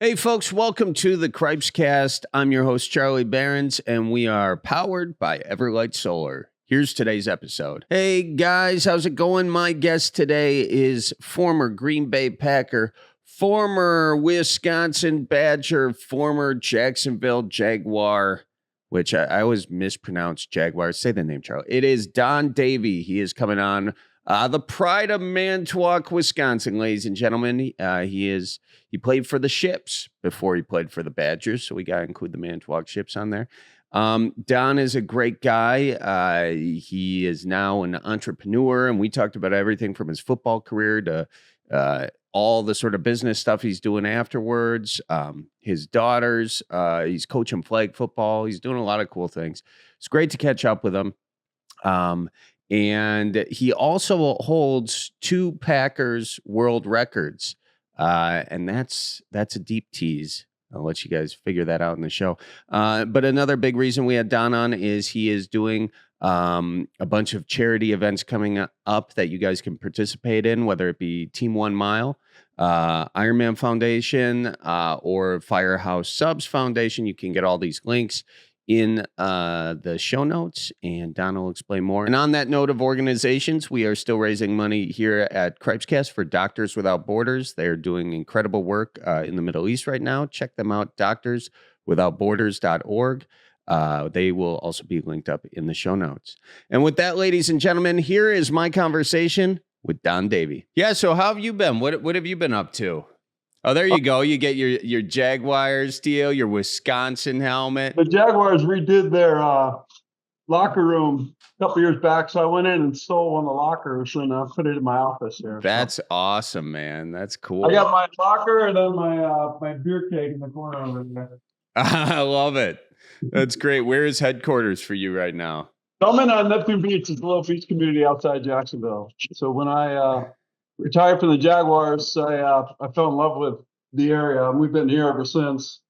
Hey, folks, welcome to the Cripescast. I'm your host, Charlie Behrens, and we are powered by Everlight Solar. Here's today's episode. Hey, guys, how's it going? My guest today is former Green Bay Packer, former Wisconsin Badger, former Jacksonville Jaguar, which I always mispronounce Jaguar. Say the name, Charlie. It is Don Davey. He is coming on the pride of Manitowoc, Wisconsin, ladies and gentlemen. He played for the Ships before he played for the Badgers, so we got to include the Manitowoc Ships on there. Don is a great guy. He is now an entrepreneur, and we talked about everything from his football career to all the sort of business stuff he's doing afterwards. His daughters, he's coaching flag football. He's doing a lot of cool things. It's great to catch up with him. And he also holds 2 Packers world records. And that's a deep tease. I'll let you guys figure that out in the show. But another big reason we had Don on is he is doing a bunch of charity events coming up that you guys can participate in, whether it be Team 1 Mile, IronMan Foundation, or Firehouse Subs Foundation. You can get all these links in the show notes, and Don will explain more. And on that note of organizations, we are still raising money here at Cripescast for Doctors Without Borders. They're doing incredible work in the Middle East right now. Check them out, doctorswithoutborders.org. They will also be linked up in the show notes. And with that, ladies and gentlemen, here is my conversation with Don Davey. Yeah, so how have you been? What have you been up to? Oh, there you go. You get your Jaguars deal, your Wisconsin helmet. The Jaguars redid their locker room a couple years back, so I went in and stole one of the lockers and put it in my office here. That's awesome, man. That's cool. I got my locker and then my beer keg in the corner over there. I love it. That's great. Where is headquarters for you right now? I'm in Neptune Beach. It's a little beach community outside Jacksonville. So when I retired from the Jaguars, I fell in love with the area, and we've been here ever since.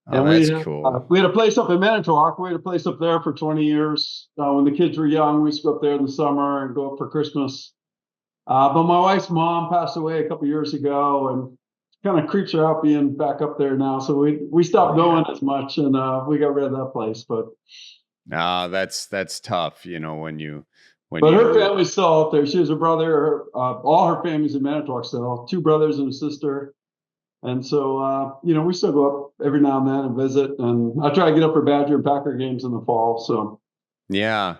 Oh, and that's cool. We had a place up in Manitowoc. We had a place up there for 20 years. When the kids were young, we used to go up there in the summer and go up for Christmas. But my wife's mom passed away a couple years ago, and it kind of creeps her out being back up there now. So we stopped going as much, and we got rid of that place. But that's tough, But her family's still out there. She has a brother. All her family's in Manitowoc still. 2 brothers and a sister. And so, we still go up every now and then and visit. And I try to get up for Badger and Packer games in the fall. So, yeah.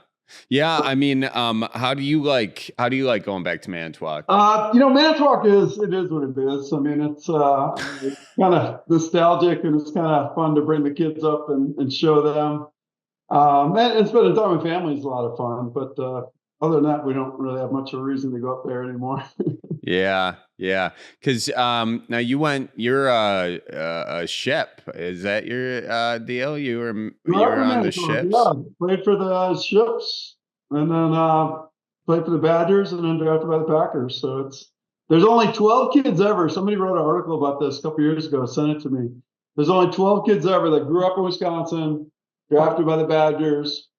I mean, how do you like going back to Manitowoc? Manitowoc is what it is. I mean, it's kind of nostalgic, and it's kind of fun to bring the kids up and show them. And spending time with family is a lot of fun, but other than that, we don't really have much of a reason to go up there anymore. Yeah. Because now you're a ship. Is that your deal? You're on the ships. Yeah, played for the Ships, and then played for the Badgers, and then drafted by the Packers. So there's only 12 kids ever. Somebody wrote an article about this a couple years ago. Sent it to me. There's only 12 kids ever that grew up in Wisconsin, drafted by the Badgers.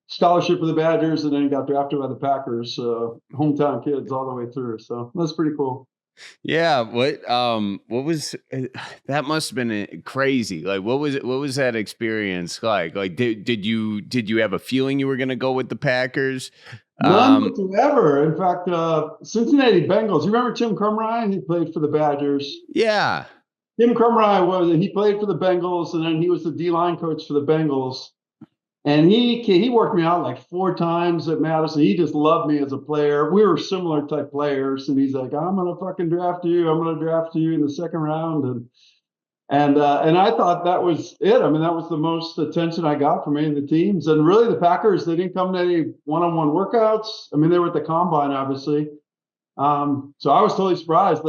Scholarship for the Badgers, and then got drafted by the Packers. Hometown kids all the way through. So that's pretty cool. Yeah. What was that? Must have been crazy. Like, what was that experience like? Like, did you have a feeling you were going to go with the Packers? None whatsoever. In fact, Cincinnati Bengals. You remember Tim Krumrie? He played for the Badgers. Yeah. Tim Krumrie he played for the Bengals, and then he was the D-line coach for the Bengals. And he worked me out like 4 times at Madison. He just loved me as a player. We were similar type players, and he's like, "I'm gonna fucking draft you. I'm gonna draft you in the 2nd round." And I thought that was it. I mean, that was the most attention I got from any of the teams. And really, the Packers, they didn't come to any one-on-one workouts. I mean, they were at the combine, obviously. So I was totally surprised.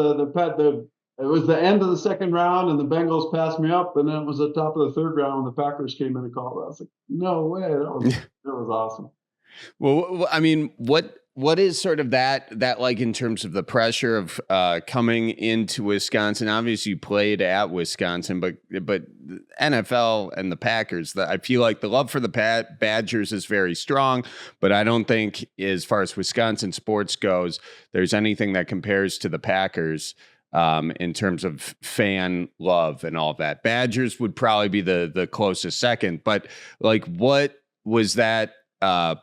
It was the end of the 2nd round, and the Bengals passed me up, and then it was the top of the 3rd round when the Packers came in and called. I was like, no way. That was awesome. Well, I mean, what is sort of that like in terms of the pressure of coming into Wisconsin? Obviously, you played at Wisconsin, but the NFL and the Packers, I feel like the love for the Badgers is very strong, but I don't think as far as Wisconsin sports goes, there's anything that compares to the Packers. in terms of fan love and all that. Badgers would probably be the closest second, but like, what was that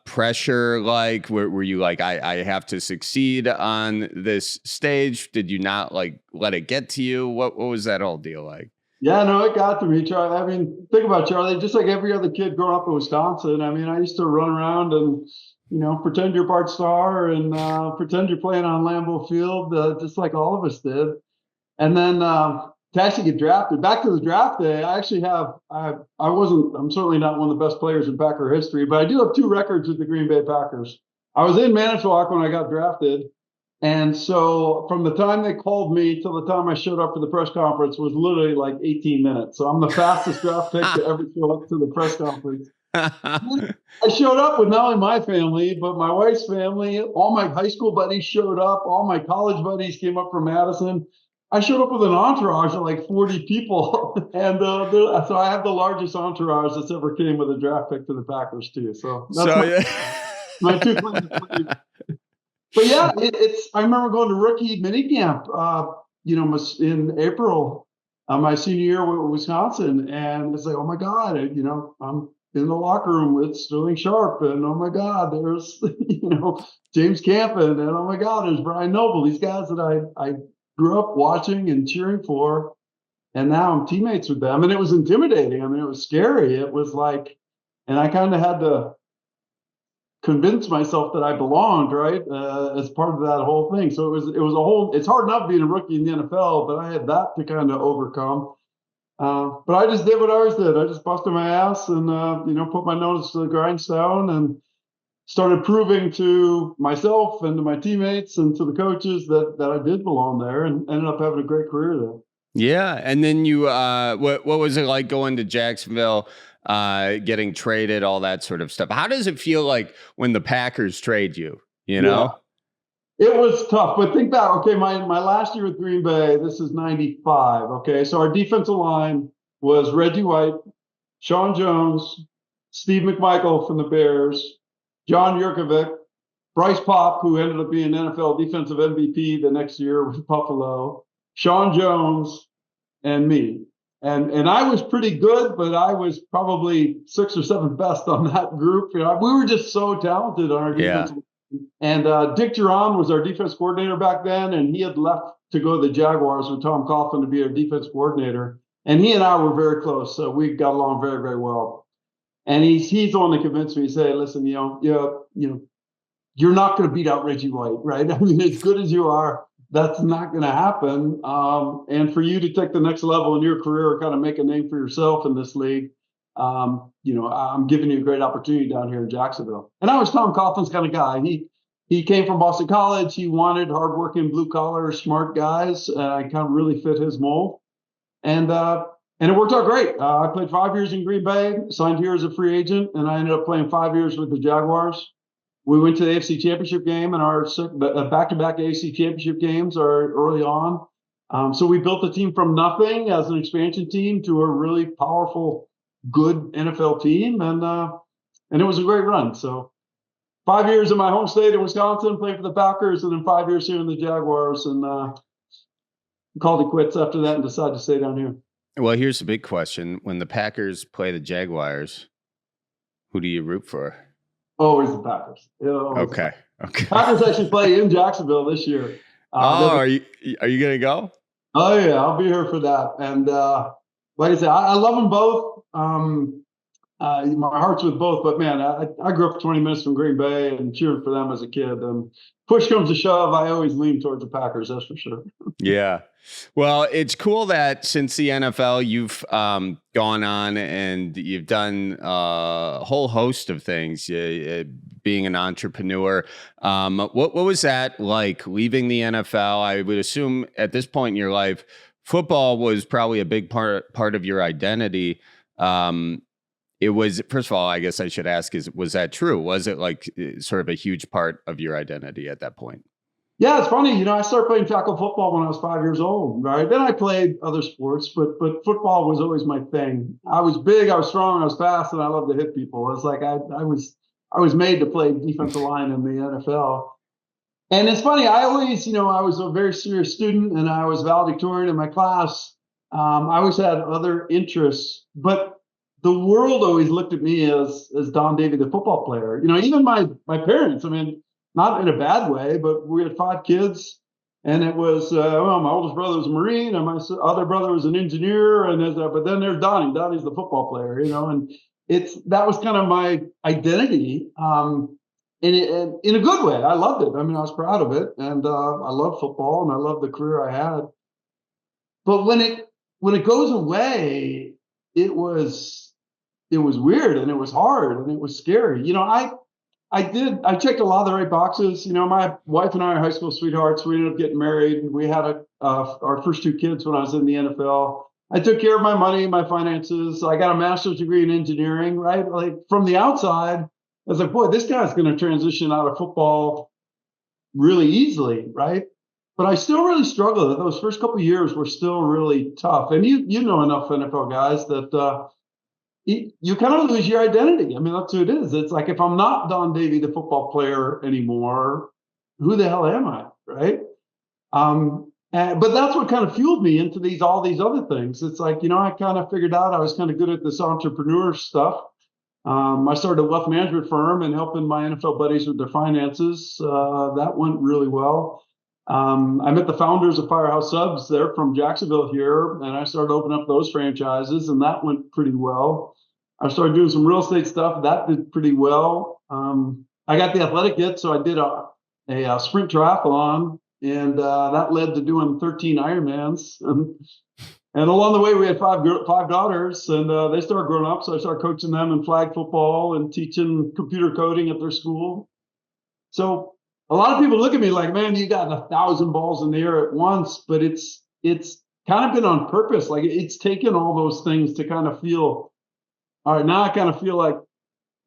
pressure like? Were you like, I have to succeed on this stage? Did you not like let it get to you? What was that whole deal like? Yeah, no, it got to me, Charlie. I mean, think about it, Charlie. Just like every other kid growing up in Wisconsin. I mean, I used to run around and, pretend you're Bart Starr and pretend you're playing on Lambeau Field, just like all of us did. And then to actually get drafted, back to the draft day, I actually I'm certainly not one of the best players in Packer history, but I do have 2 records with the Green Bay Packers. I was in Manitowoc when I got drafted. And so from the time they called me till the time I showed up for the press conference was literally like 18 minutes. So I'm the fastest draft pick to ever show up to the press conference. I showed up with not only my family, but my wife's family. All my high school buddies showed up. All my college buddies came up from Madison. I showed up with an entourage of like 40 people. And so I have the largest entourage that's ever came with a draft pick to the Packers too. So that's my 2 claims. But yeah, I remember going to rookie minicamp, in April, my senior year with Wisconsin. And it's like, oh my God, I'm in the locker room with Sterling Sharp. And oh my God, there's, James Campen. And oh my God, there's Brian Noble, these guys that I grew up watching and cheering for. And now I'm teammates with them. And it was intimidating. I mean, it was scary. It was like, and I kind of had to convince myself that I belonged, right, as part of that whole thing. So it's hard enough being a rookie in the NFL, but I had that to kind of overcome. But I just did what I always did. I just busted my ass and, put my nose to the grindstone and started proving to myself and to my teammates and to the coaches that I did belong there, and ended up having a great career there. Yeah. And then you, what was it like going to Jacksonville, getting traded, all that sort of stuff? How does it feel like when the Packers trade you, know? Yeah. It was tough, but think back. Okay, my last year with Green Bay, this is 95. Okay, so our defensive line was Reggie White, Sean Jones, Steve McMichael from the Bears, John Yurkovich, Bryce Popp, who ended up being NFL defensive MVP the next year with Buffalo, Sean Jones, and me. And I was pretty good, but I was probably 6th or 7th best on that group. We were just so talented on our defense. Yeah. And Dick Duran was our defense coordinator back then, and he had left to go to the Jaguars with Tom Coughlin to be our defense coordinator. And he and I were very close, so we got along very, very well. And he's the one that convinced me to say, listen, you're not going to beat out Reggie White, right? I mean, as good as you are, that's not going to happen. And for you to take the next level in your career or kind of make a name for yourself in this league, I'm giving you a great opportunity down here in Jacksonville. And I was Tom Coughlin's kind of guy. He came from Boston College. He wanted hardworking, blue collar, smart guys. I kind of really fit his mold. And it worked out great. I played 5 years in Green Bay, signed here as a free agent, and I ended up playing 5 years with the Jaguars. We went to the AFC Championship game, and our back-to-back AFC Championship games are early on. So we built the team from nothing as an expansion team to a really powerful, good NFL team, and it was a great run. So 5 years in my home state in Wisconsin, playing for the Packers, and then 5 years here in the Jaguars, and called it quits after that and decided to stay down here. Well, here's the big question. When the Packers play the Jaguars, who do you root for? Always the Packers. Okay. Packers actually play in Jacksonville this year. Are you going to go? Oh, yeah. I'll be here for that. And like I said, I love them both. My heart's with both. But, man, I grew up 20 minutes from Green Bay and cheered for them as a kid. And push comes to shove, I always lean towards the Packers, that's for sure. Yeah. Well, it's cool that since the NFL, you've gone on and you've done a whole host of things, being an entrepreneur. What was that like, leaving the NFL? I would assume at this point in your life, football was probably a big part of your identity. It was, first of all, I guess I should ask, was that true? Was it like sort of a huge part of your identity at that point? Yeah, it's funny. I started playing tackle football when I was 5 years old, right? Then I played other sports, but football was always my thing. I was big, I was strong, I was fast, and I loved to hit people. It's like I was made to play defensive line in the NFL. And it's funny, I always, I was a very serious student and I was valedictorian in my class. I always had other interests, but the world always looked at me as Don Davey, the football player. Even my parents, I mean, not in a bad way, but we had 5 kids. And it was, my oldest brother was a Marine and my other brother was an engineer. But then there's Donnie. Donnie's the football player, and that was kind of my identity. And in a good way. I loved it. I mean, I was proud of it, and I love football, and I love the career I had. But when it goes away, it was weird, and it was hard, and it was scary. I checked a lot of the right boxes. My wife and I are high school sweethearts. We ended up getting married, and we had our first 2 kids when I was in the NFL. I took care of my money, my finances. I got a master's degree in engineering, right? Like from the outside, I was like, boy, this guy's going to transition out of football really easily, right? But I still really struggled. Those first couple of years were still really tough. And you know enough NFL guys that you kind of lose your identity. I mean, that's who it is. It's like, if I'm not Don Davey, the football player anymore, who the hell am I, right? But that's what kind of fueled me into all these other things. It's like, I kind of figured out I was kind of good at this entrepreneur stuff. I started a wealth management firm and helping my NFL buddies with their finances. That went really well. I met the founders of Firehouse Subs. They're from Jacksonville here, and I started opening up those franchises, and that went pretty well. I started doing some real estate stuff. That did pretty well. I got the athletic itch, so I did a sprint triathlon, and that led to doing 13 IronMans. And along the way, we had 5 daughters, and they started growing up. So I started coaching them in flag football and teaching computer coding at their school. So a lot of people look at me like, man, you got 1,000 balls in the air at once. But it's kind of been on purpose. Like, it's taken all those things to kind of feel, all right, now I kind of feel like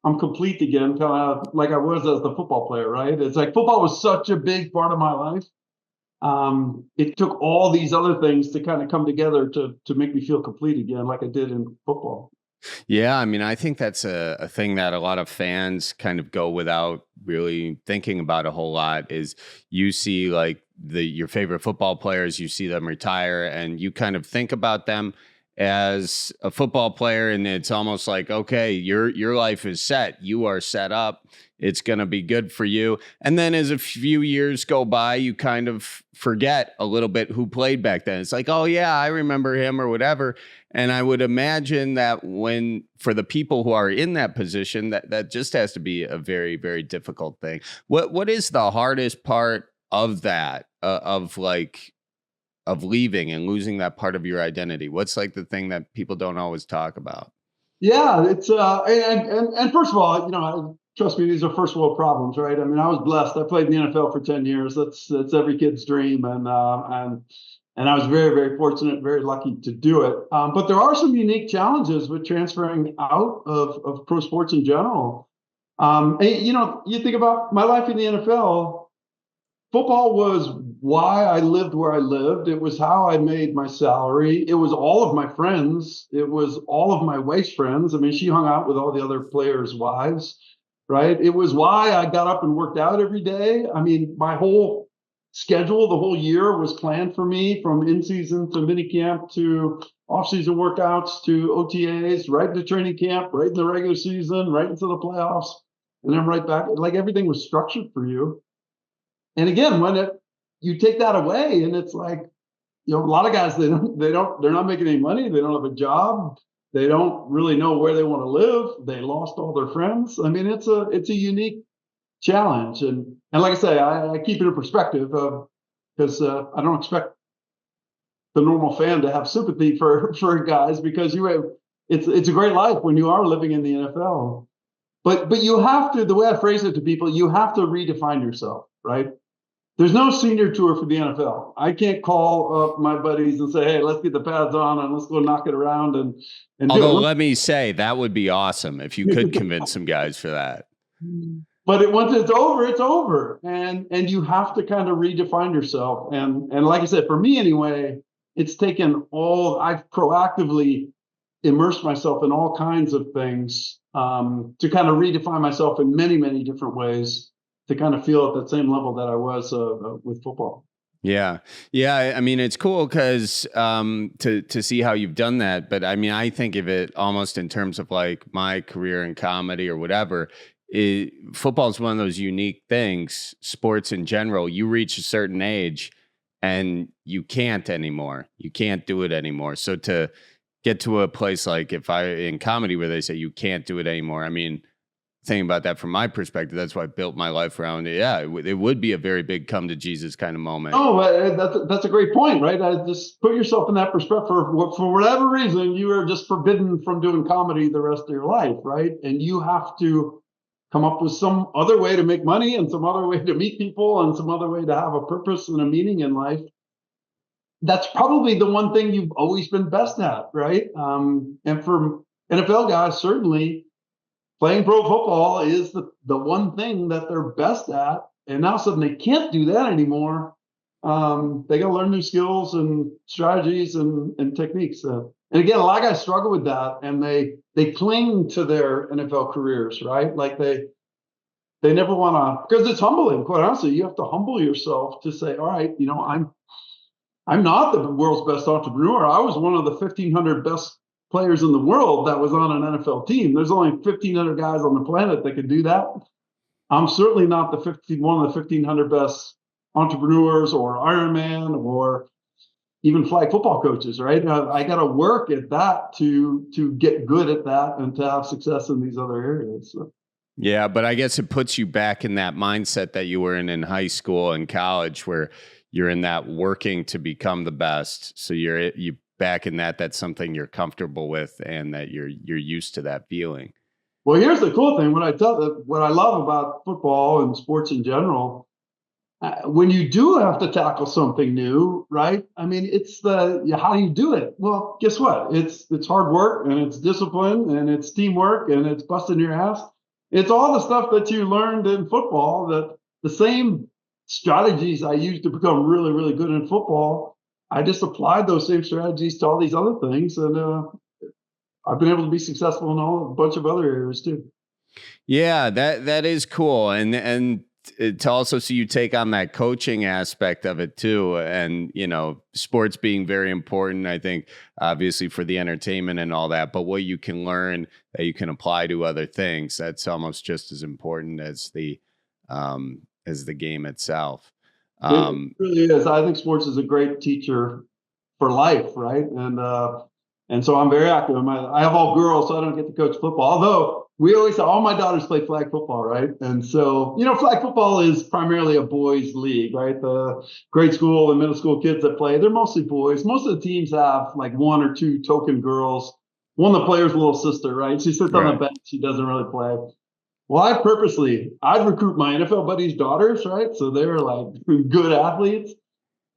I'm complete again, kind of like I was as the football player, right? It's like football was such a big part of my life. It took all these other things to kind of come together to make me feel complete again, like I did in football. Yeah, I mean, I think that's a thing that a lot of fans kind of go without really thinking about a whole lot. Is you see like your favorite football players, you see them retire, and you kind of think about them as a football player, and it's almost like, okay, your life is set. You are set up. It's going to be good for you. And then as a few years go by, you kind of forget a little bit who played back then. It's like, oh yeah, I remember him or whatever. And I would imagine that for the people who are in that position, that just has to be a very, very difficult thing. What is the hardest part of that, of leaving and losing that part of your identity? What's like the thing that people don't always talk about? Yeah, it's and first of all, trust me, these are first world problems, right? I mean, I was blessed. I played in the NFL for 10 years. That's every kid's dream, and I was very, very fortunate, very lucky to do it. But there are some unique challenges with transferring out of pro sports in general. And, you think about my life in the NFL. Football was why I lived where I lived. It was how I made my salary. It was all of my friends. It was all of my wife's friends. I mean, she hung out with all the other players' wives, right? It was why I got up and worked out every day. I mean, my whole schedule, the whole year was planned for me, from in-season to minicamp to off-season workouts to OTAs, right into training camp, right in the regular season, right into the playoffs, and then right back. Like, everything was structured for you. And again, when you take that away, and it's like, a lot of guys, they're not making any money. They don't have a job. They don't really know where they want to live. They lost all their friends. I mean, it's a unique challenge. And like I say, I keep it in perspective, because I don't expect the normal fan to have sympathy for guys, because it's a great life when you are living in the NFL. But you have to, the way I phrase it to people, you have to redefine yourself, right? There's no senior tour for the NFL. I can't call up my buddies and say, hey, let's get the pads on and let's go knock it around. And although, let me say, that would be awesome if you could convince some guys for that. But once it's over, it's over. And you have to kind of redefine yourself. And like I said, for me anyway, it's taken I've proactively immersed myself in all kinds of things to kind of redefine myself in many, many different ways, to kind of feel at that same level that I was with football. Yeah. Yeah. I mean, it's cool because to see how you've done that. But I mean, I think of it almost in terms of like my career in comedy or whatever. Football is one of those unique things, sports in general. You reach a certain age and you can't anymore. You can't do it anymore. So to get to a place like in comedy where they say you can't do it anymore, I mean, thinking about that from my perspective, that's why I built my life around it. Yeah, it would be a very big come to Jesus kind of moment. Oh, that's a great point, right? Just put yourself in that perspective. For whatever reason, you are just forbidden from doing comedy the rest of your life, right? And you have to come up with some other way to make money and some other way to meet people and some other way to have a purpose and a meaning in life. That's probably the one thing you've always been best at, right? And for NFL guys, certainly, playing pro football is the one thing that they're best at. And now suddenly they can't do that anymore. They got to learn new skills and strategies and techniques. And again, a lot of guys struggle with that, and they cling to their NFL careers, right? Like they never want to, because it's humbling, quite honestly. You have to humble yourself to say, all right, I'm not the world's best entrepreneur. I was one of the 1,500 best players in the world that was on an NFL team. There's only 1,500 guys on the planet that can do that. I'm certainly not one of the 1,500 best entrepreneurs or IronMan or even flag football coaches, right? I got to work at that to get good at that and to have success in these other areas. So. Yeah, but I guess it puts you back in that mindset that you were in high school and college, where you're in that working to become the best. So you back in that's something you're comfortable with and that you're used to that feeling. Well, here's the cool thing. What I love about football and sports in general, when you do have to tackle something new, right? I mean, it's how do you do it? Well, guess what? It's hard work and it's discipline and it's teamwork and it's busting your ass. It's all the stuff that you learned in football, that the same strategies I used to become really, really good in football. I just applied those same strategies to all these other things, and I've been able to be successful in a bunch of other areas too. Yeah, that is cool, and to also see you take on that coaching aspect of it too, and sports being very important, I think, obviously for the entertainment and all that, but what you can learn that you can apply to other things, that's almost just as important as the game itself. It really is. I think sports is a great teacher for life, right? And so I'm very active. I have all girls, so I don't get to coach football. Although we always say all my daughters play flag football, right? And so, flag football is primarily a boys' league, right? The grade school and middle school kids that play, they're mostly boys. Most of the teams have like one or two token girls. One of the players' little sister, right? She sits on the bench. She doesn't really play. Well, I'd recruit my NFL buddies' daughters, right? So they were like good athletes.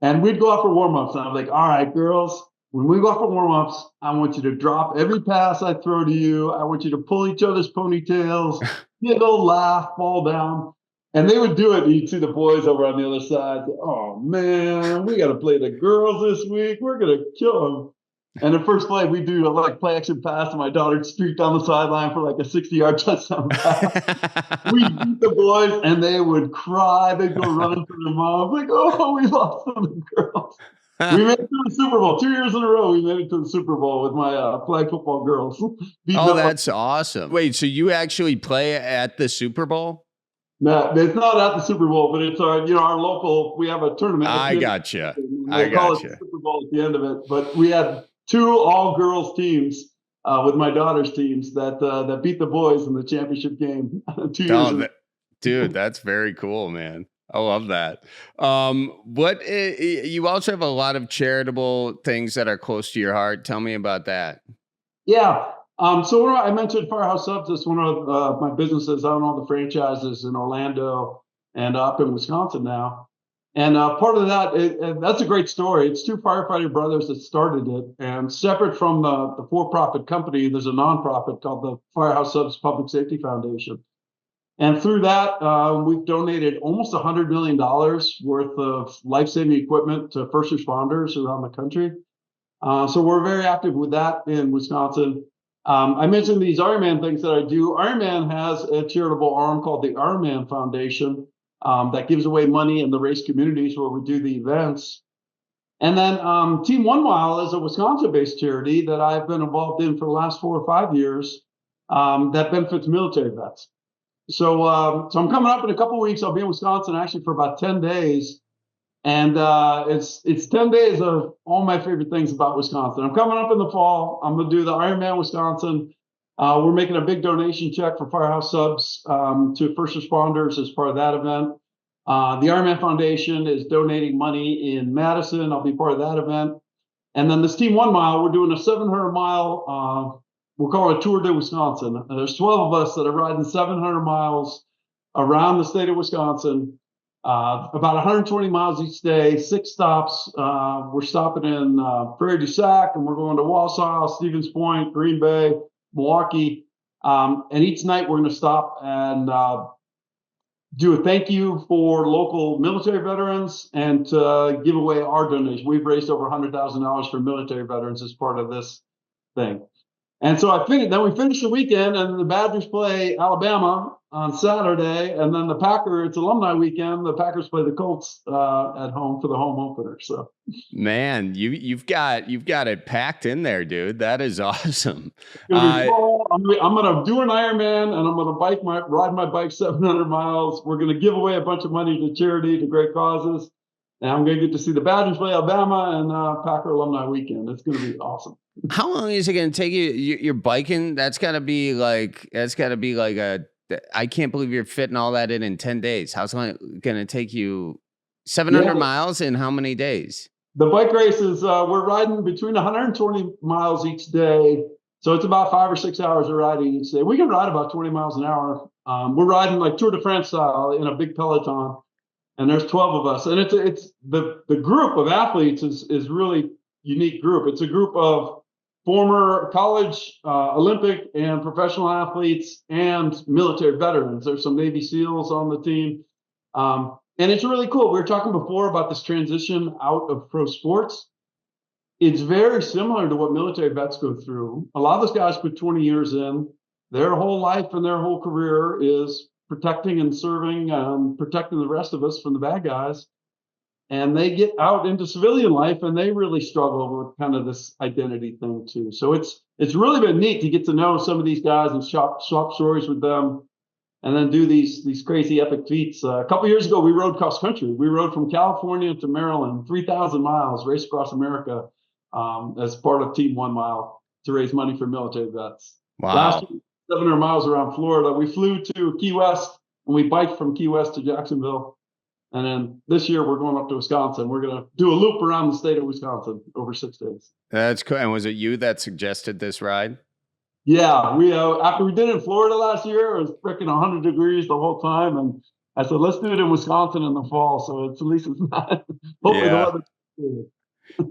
And we'd go out for warm-ups. And I'm like, all right, girls, when we go out for warm-ups, I want you to drop every pass I throw to you. I want you to pull each other's ponytails, giggle, laugh, fall down. And they would do it. And you'd see the boys over on the other side. Oh, man, we got to play the girls this week. We're going to kill them. And the first play, we do play action pass, and my daughter streaked down the sideline for like a 60-yard touchdown pass. We beat the boys, and they would cry. They'd go running to their moms, like, oh, we lost to the girls. We made it to the Super Bowl 2 years in a row. We made it to the Super Bowl with my flag football girls. Oh, that's awesome! Wait, so you actually play at the Super Bowl? No, it's not at the Super Bowl, but it's our local. We have a tournament. I gotcha. Call it the Super Bowl at the end of it, but we had 2 all-girls teams with my daughter's teams that beat the boys in the championship game 2 years ago. Dude, that's very cool, man. I love that. You also have a lot of charitable things that are close to your heart. Tell me about that. Yeah. So I mentioned Firehouse Subs. It's one of my businesses. I own all the franchises in Orlando and up in Wisconsin now. And part of that, that's a great story. It's 2 firefighter brothers that started it. And separate from the for-profit company, there's a nonprofit called the Firehouse Subs Public Safety Foundation. And through that, we've donated almost $100 million worth of life-saving equipment to first responders around the country. So we're very active with that in Wisconsin. I mentioned these IronMan things that I do. IronMan has a charitable arm called the IronMan Foundation. that gives away money in the race communities where we do the events. And then Team 1 Mile is a Wisconsin-based charity that I've been involved in for the last 4 or 5 years that benefits military vets. So I'm coming up in a couple of weeks. I'll be in Wisconsin actually for about 10 days. And it's 10 days of all my favorite things about Wisconsin. I'm coming up in the fall. I'm going to do the IronMan Wisconsin. We're making a big donation check for Firehouse Subs to first responders as part of that event. The IronMan Foundation is donating money in Madison. I'll be part of that event. And then this Team 1 Mile, we're doing a 700 mile, we're calling it Tour de Wisconsin. And there's 12 of us that are riding 700 miles around the state of Wisconsin, about 120 miles each day, 6 stops. We're stopping in Prairie du Sac, and we're going to Wausau, Stevens Point, Green Bay, Milwaukee. And each night we're going to stop and do a thank you for local military veterans and give away our donation. We've raised over $100,000 for military veterans as part of this thing. And so then we finish the weekend, and the Badgers play Alabama on Saturday, and then it's alumni weekend. The Packers play the Colts at home for the home opener. So, man, you've got it packed in there, dude. That is awesome. I'm gonna do an Ironman, and I'm gonna ride my bike 700 miles. We're gonna give away a bunch of money to charity, to great causes, and I'm gonna get to see the Badgers play Alabama and Packer alumni weekend. It's gonna be awesome. How long is it going to take you? You're biking. That's got to be like I can't believe you're fitting all that in 10 days. How's it going to take you 700 miles in how many days? The bike races, we're riding between 120 miles each day. So it's about 5 or 6 hours of riding each day. We can ride about 20 miles an hour. We're riding like Tour de France style in a big peloton. And there's 12 of us. And it's the group of athletes is really unique group. It's a group of former college, Olympic, and professional athletes and military veterans. There's some Navy SEALs on the team. And it's really cool. We were talking before about this transition out of pro sports. It's very similar to what military vets go through. A lot of those guys put 20 years in. Their whole life and their whole career is protecting and serving, protecting the rest of us from the bad guys. And they get out into civilian life, and they really struggle with kind of this identity thing too. So it's really been neat to get to know some of these guys and swap stories with them, and then do these crazy epic feats. A couple years ago, we rode cross country. We rode from California to Maryland, 3,000 miles, raced across America as part of Team 1 Mile to raise money for military vets. Wow. Last year, 700 miles around Florida. We flew to Key West, and we biked from Key West to Jacksonville. And then this year we're going up to Wisconsin. We're going to do a loop around the state of Wisconsin over 6 days. That's cool. And was it you that suggested this ride? Yeah, we after we did it in Florida last year, it was freaking 100 degrees the whole time, and I said, let's do it in Wisconsin in the fall. So at least it's not. Hopefully the weather's good.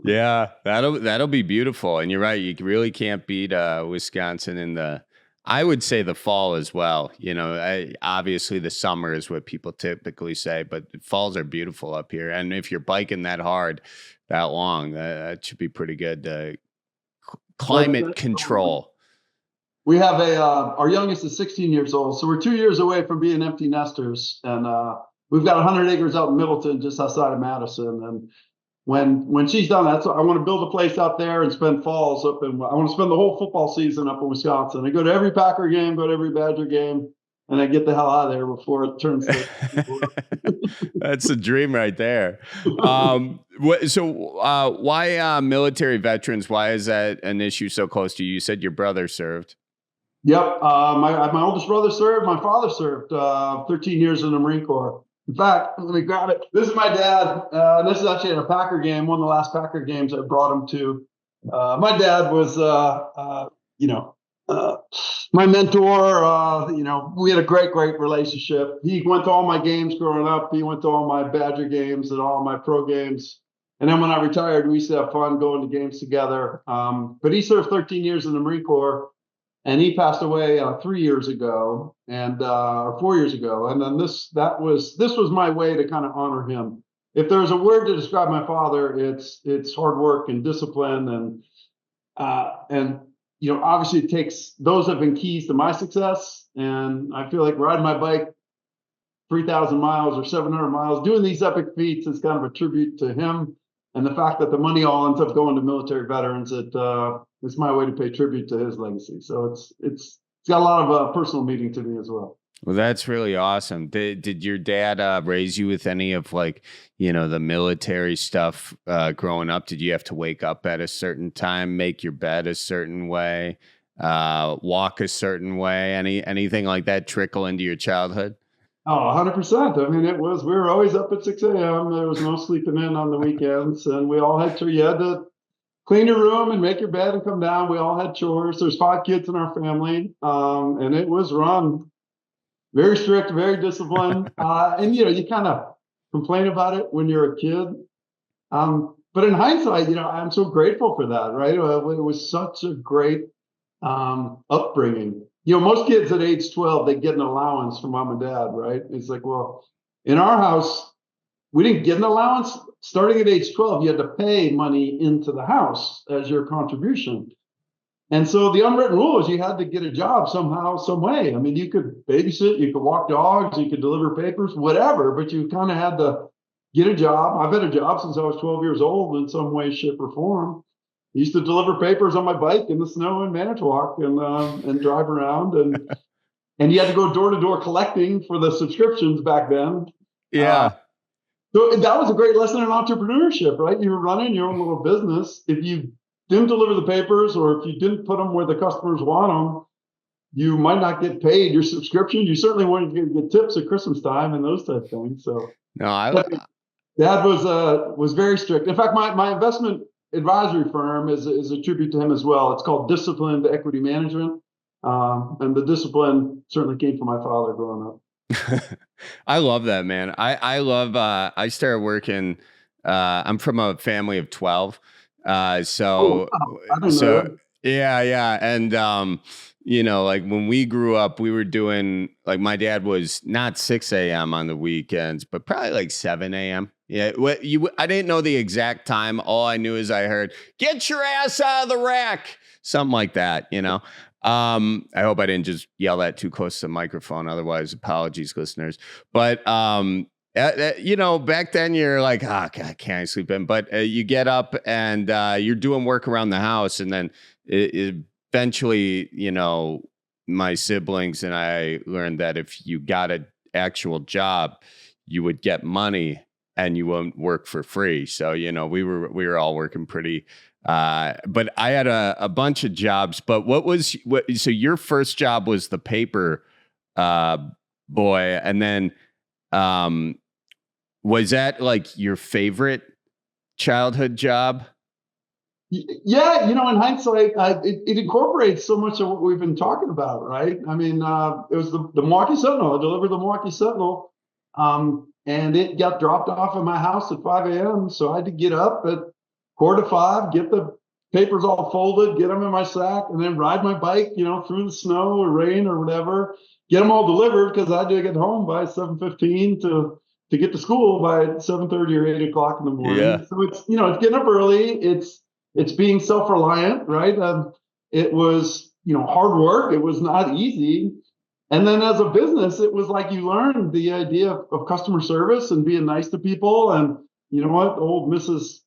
Yeah, that'll be beautiful. And you're right. You really can't beat Wisconsin in I would say the fall as well. You know, obviously the summer is what people typically say, but the falls are beautiful up here. And if you're biking that hard, that long, that should be pretty good. Climate control. We have our youngest is 16 years old. So we're 2 years away from being empty nesters. And we've got 100 acres out in Middleton, just outside of Madison. And when she's done that, so I want to build a place out there and spend falls up in. I want to spend the whole football season up in Wisconsin. I go to every Packer game, go to every Badger game, and I get the hell out of there before it turns. That's a dream right there. So why military veterans? Why is that an issue so close to you? You said your brother served. Yep, my oldest brother served. My father served 13 years in the Marine Corps. In fact, let me grab it. This is my dad. This is actually at a Packer game, one of the last Packer games I brought him to. My dad was, my mentor. We had a great relationship. He went to all my games growing up. He went to all my Badger games and all my pro games. And then when I retired, we used to have fun going to games together. But he served 13 years in the Marine Corps. And he passed away 3 years ago, or 4 years ago. And then this was my way to kind of honor him. If there's a word to describe my father, it's hard work and discipline, and obviously it takes those have been keys to my success. And I feel like riding my bike 3,000 miles or 700 miles, doing these epic feats is kind of a tribute to him. And the fact that the money all ends up going to military veterans, it's my way to pay tribute to his legacy. So it's got a lot of personal meaning to me as well. Well, that's really awesome. Did your dad raise you with any of like, the military stuff growing up? Did you have to wake up at a certain time, make your bed a certain way, walk a certain way? Anything like that trickle into your childhood? Oh, 100%. I mean, we were always up at 6 a.m. There was no sleeping in on the weekends. And we all you had to clean your room and make your bed and come down. We all had chores. There's 5 kids in our family. And it was run very strict, very disciplined. And, you kind of complain about it when you're a kid. But in hindsight, I'm so grateful for that, right? It was such a great upbringing. Most kids at age 12, they get an allowance from mom and dad, right? It's like, well, in our house, we didn't get an allowance. Starting at age 12, you had to pay money into the house as your contribution. And so the unwritten rule is you had to get a job somehow, some way. I mean, you could babysit, you could walk dogs, you could deliver papers, whatever, but you kind of had to get a job. I've had a job since I was 12 years old in some way, shape, or form. I used to deliver papers on my bike in the snow in Manitowoc and drive around. And you had to go door to door collecting for the subscriptions back then. Yeah. So that was a great lesson in entrepreneurship, right? You were running your own little business. If you didn't deliver the papers, or if you didn't put them where the customers want them, you might not get paid your subscription. You certainly weren't going to get tips at Christmas time and those type of things. So Dad was very strict. In fact, my investment advisory firm is a tribute to him as well. It's called Disciplined Equity Management, and the discipline certainly came from my father growing up. I love that, man. I love. I started working. I'm from a family of 12. Yeah, and like when we grew up, we were doing like my dad was not 6 a.m. on the weekends, but probably like 7 a.m. Yeah, I didn't know the exact time. All I knew is I heard, "Get your ass out of the rack," something like that. I hope I didn't just yell that too close to the microphone. Otherwise, apologies, listeners. But back then you're like, oh God, can't I sleep in? But you get up and you're doing work around the house, and then eventually, my siblings and I learned that if you got an actual job, you would get money and you won't work for free. So we were all working pretty. But I had a bunch of jobs. But so your first job was the paper boy, and then. Was that like your favorite childhood job? Yeah, in hindsight, it incorporates so much of what we've been talking about, right? I mean, it was the Milwaukee Sentinel. I delivered the Milwaukee Sentinel, and it got dropped off at my house at 5 a.m. So I had to get up at 4 to 5, get the papers all folded, get them in my sack, and then ride my bike, through the snow or rain or whatever, get them all delivered because I had to get home by 7:15 to get to school by 7:30 or 8 o'clock in the morning. Yeah. So it's getting up early. It's being self-reliant, right? It was hard work. It was not easy. And then as a business, it was like you learned the idea of customer service and being nice to people. And you know what? Old Mrs.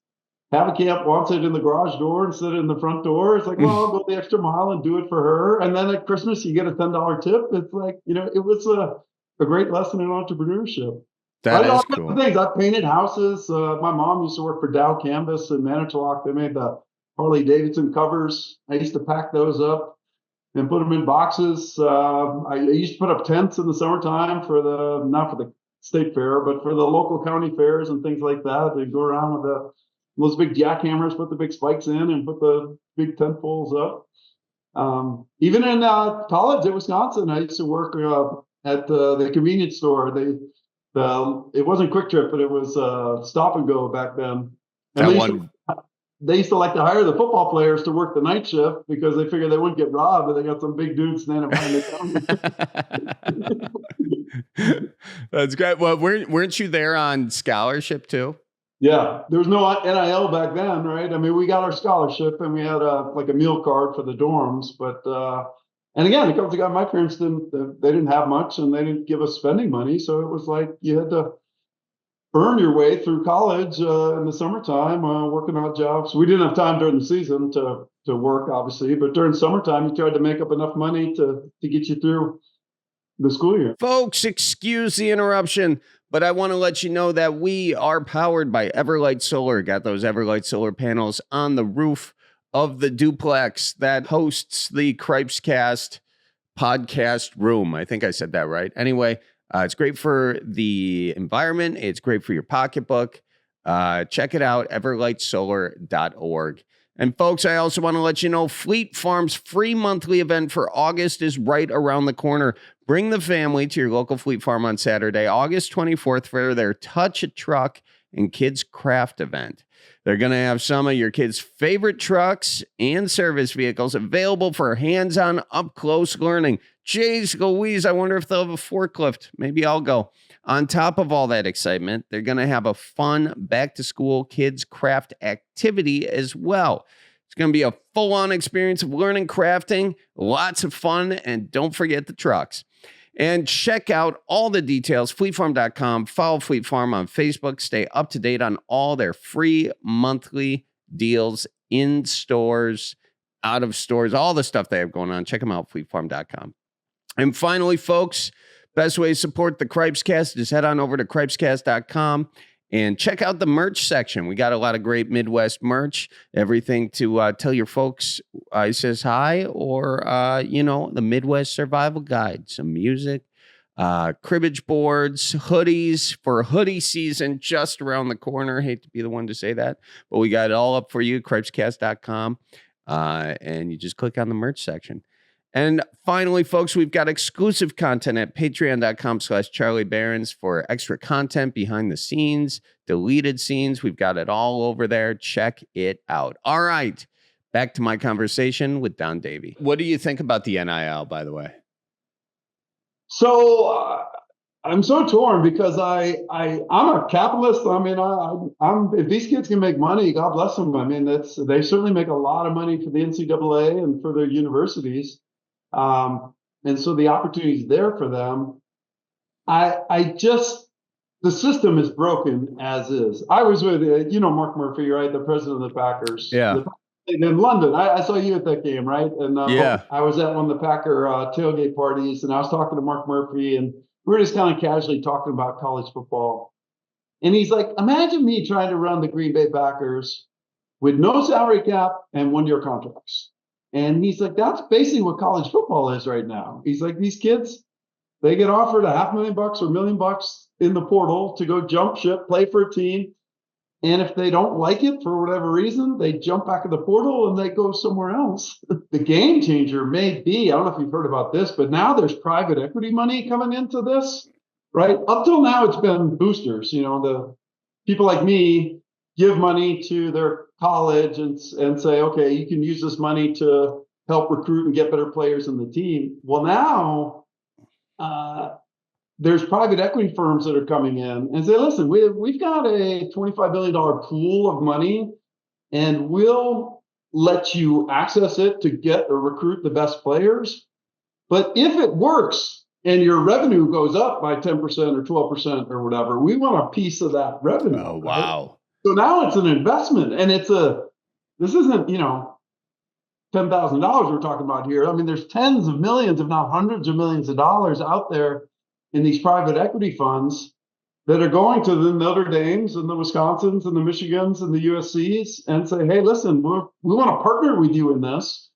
Haverkamp wants it in the garage door instead of in the front door. It's like, well, I'll go the extra mile and do it for her. And then at Christmas, you get a $10 tip. It's like, it was a great lesson in entrepreneurship. That is cool. Things. I painted houses. My mom used to work for Dow Canvas in Manitowoc. They made the Harley Davidson covers. I used to pack those up and put them in boxes. I used to put up tents in the summertime not for the state fair, but for the local county fairs and things like that. They'd go around with those big jackhammers, put the big spikes in, and put the big tent poles up. Even in college at Wisconsin, I used to work at the convenience store. It wasn't Quick Trip, but it was Stop and Go back then. And they used to like to hire the football players to work the night shift because they figured they wouldn't get robbed, but they got some big dudes standing behind the counter. That's great. Well, weren't you there on scholarship too? Yeah, there was no NIL back then, right? I mean, we got our scholarship and we had a meal card for the dorms, but And again, it comes to God, my parents they didn't have much and they didn't give us spending money. So it was like you had to earn your way through college in the summertime, working odd jobs. We didn't have time during the season to work, obviously, but during summertime, you tried to make up enough money to get you through the school year. Folks, excuse the interruption, but I want to let you know that we are powered by Everlight Solar. Got those Everlight Solar panels on the roof of the duplex that hosts the Cripescast podcast room. I think I said that right. Anyway, it's great for the environment. It's great for your pocketbook. Check it out, everlightsolar.org. And folks, I also want to let you know Fleet Farm's free monthly event for August is right around the corner. Bring the family to your local Fleet Farm on Saturday, August 24th for their Touch a Truck and Kids Craft event. They're going to have some of your kids' favorite trucks and service vehicles available for hands-on, up-close learning. Jeez Louise, I wonder if they'll have a forklift. Maybe I'll go. On top of all that excitement, they're going to have a fun back-to-school kids craft activity as well. It's going to be a full-on experience of learning crafting, lots of fun, and don't forget the trucks. And check out all the details, fleetfarm.com. Follow Fleet Farm on Facebook. Stay up to date on all their free monthly deals in stores, out of stores, all the stuff they have going on. Check them out, fleetfarm.com. And finally, folks, best way to support the Cripescast is head on over to cripescast.com and check out the merch section. We got a lot of great Midwest merch, everything to tell your folks I says hi, or, the Midwest Survival Guide, some music, cribbage boards, hoodies for hoodie season just around the corner. Hate to be the one to say that, but we got it all up for you, cripescast.com, and you just click on the merch section. And finally, folks, we've got exclusive content at patreon.com/Charlie Barons for extra content behind the scenes, deleted scenes. We've got it all over there. Check it out. All right. Back to my conversation with Don Davey. What do you think about the NIL, by the way? So I'm so torn because I'm a capitalist. I mean, I'm if these kids can make money, God bless them. I mean, they certainly make a lot of money for the NCAA and for their universities. And so the opportunity is there for them. The system is broken as is. I was with, Mark Murphy, right? The president of the Packers. Yeah. In London. I saw you at that game, right? And yeah. I was at one of the Packer tailgate parties, and I was talking to Mark Murphy, and we were just kind of casually talking about college football. And he's like, imagine me trying to run the Green Bay Packers with no salary cap and one-year contracts. And he's like, that's basically what college football is right now. He's like, these kids, they get offered $500,000 or $1 million in the portal to go jump ship, play for a team. And if they don't like it for whatever reason, they jump back in the portal and they go somewhere else. The game changer may be, I don't know if you've heard about this, but now there's private equity money coming into this, right? Up till now, it's been boosters. The people like me give money to their college and say, okay, you can use this money to help recruit and get better players in the team. Well, now there's private equity firms that are coming in and say, listen, we've got a $25 billion pool of money, and we'll let you access it to get or recruit the best players. But if it works and your revenue goes up by 10% or 12% or whatever, we want a piece of that revenue. Oh, wow. Right? So now it's an investment, and this isn't, $10,000 we're talking about here. I mean, there's tens of millions, if not hundreds of millions of dollars out there in these private equity funds that are going to the Notre Dames and the Wisconsins and the Michigans and the USCs and say, hey, listen, we want to partner with you in this.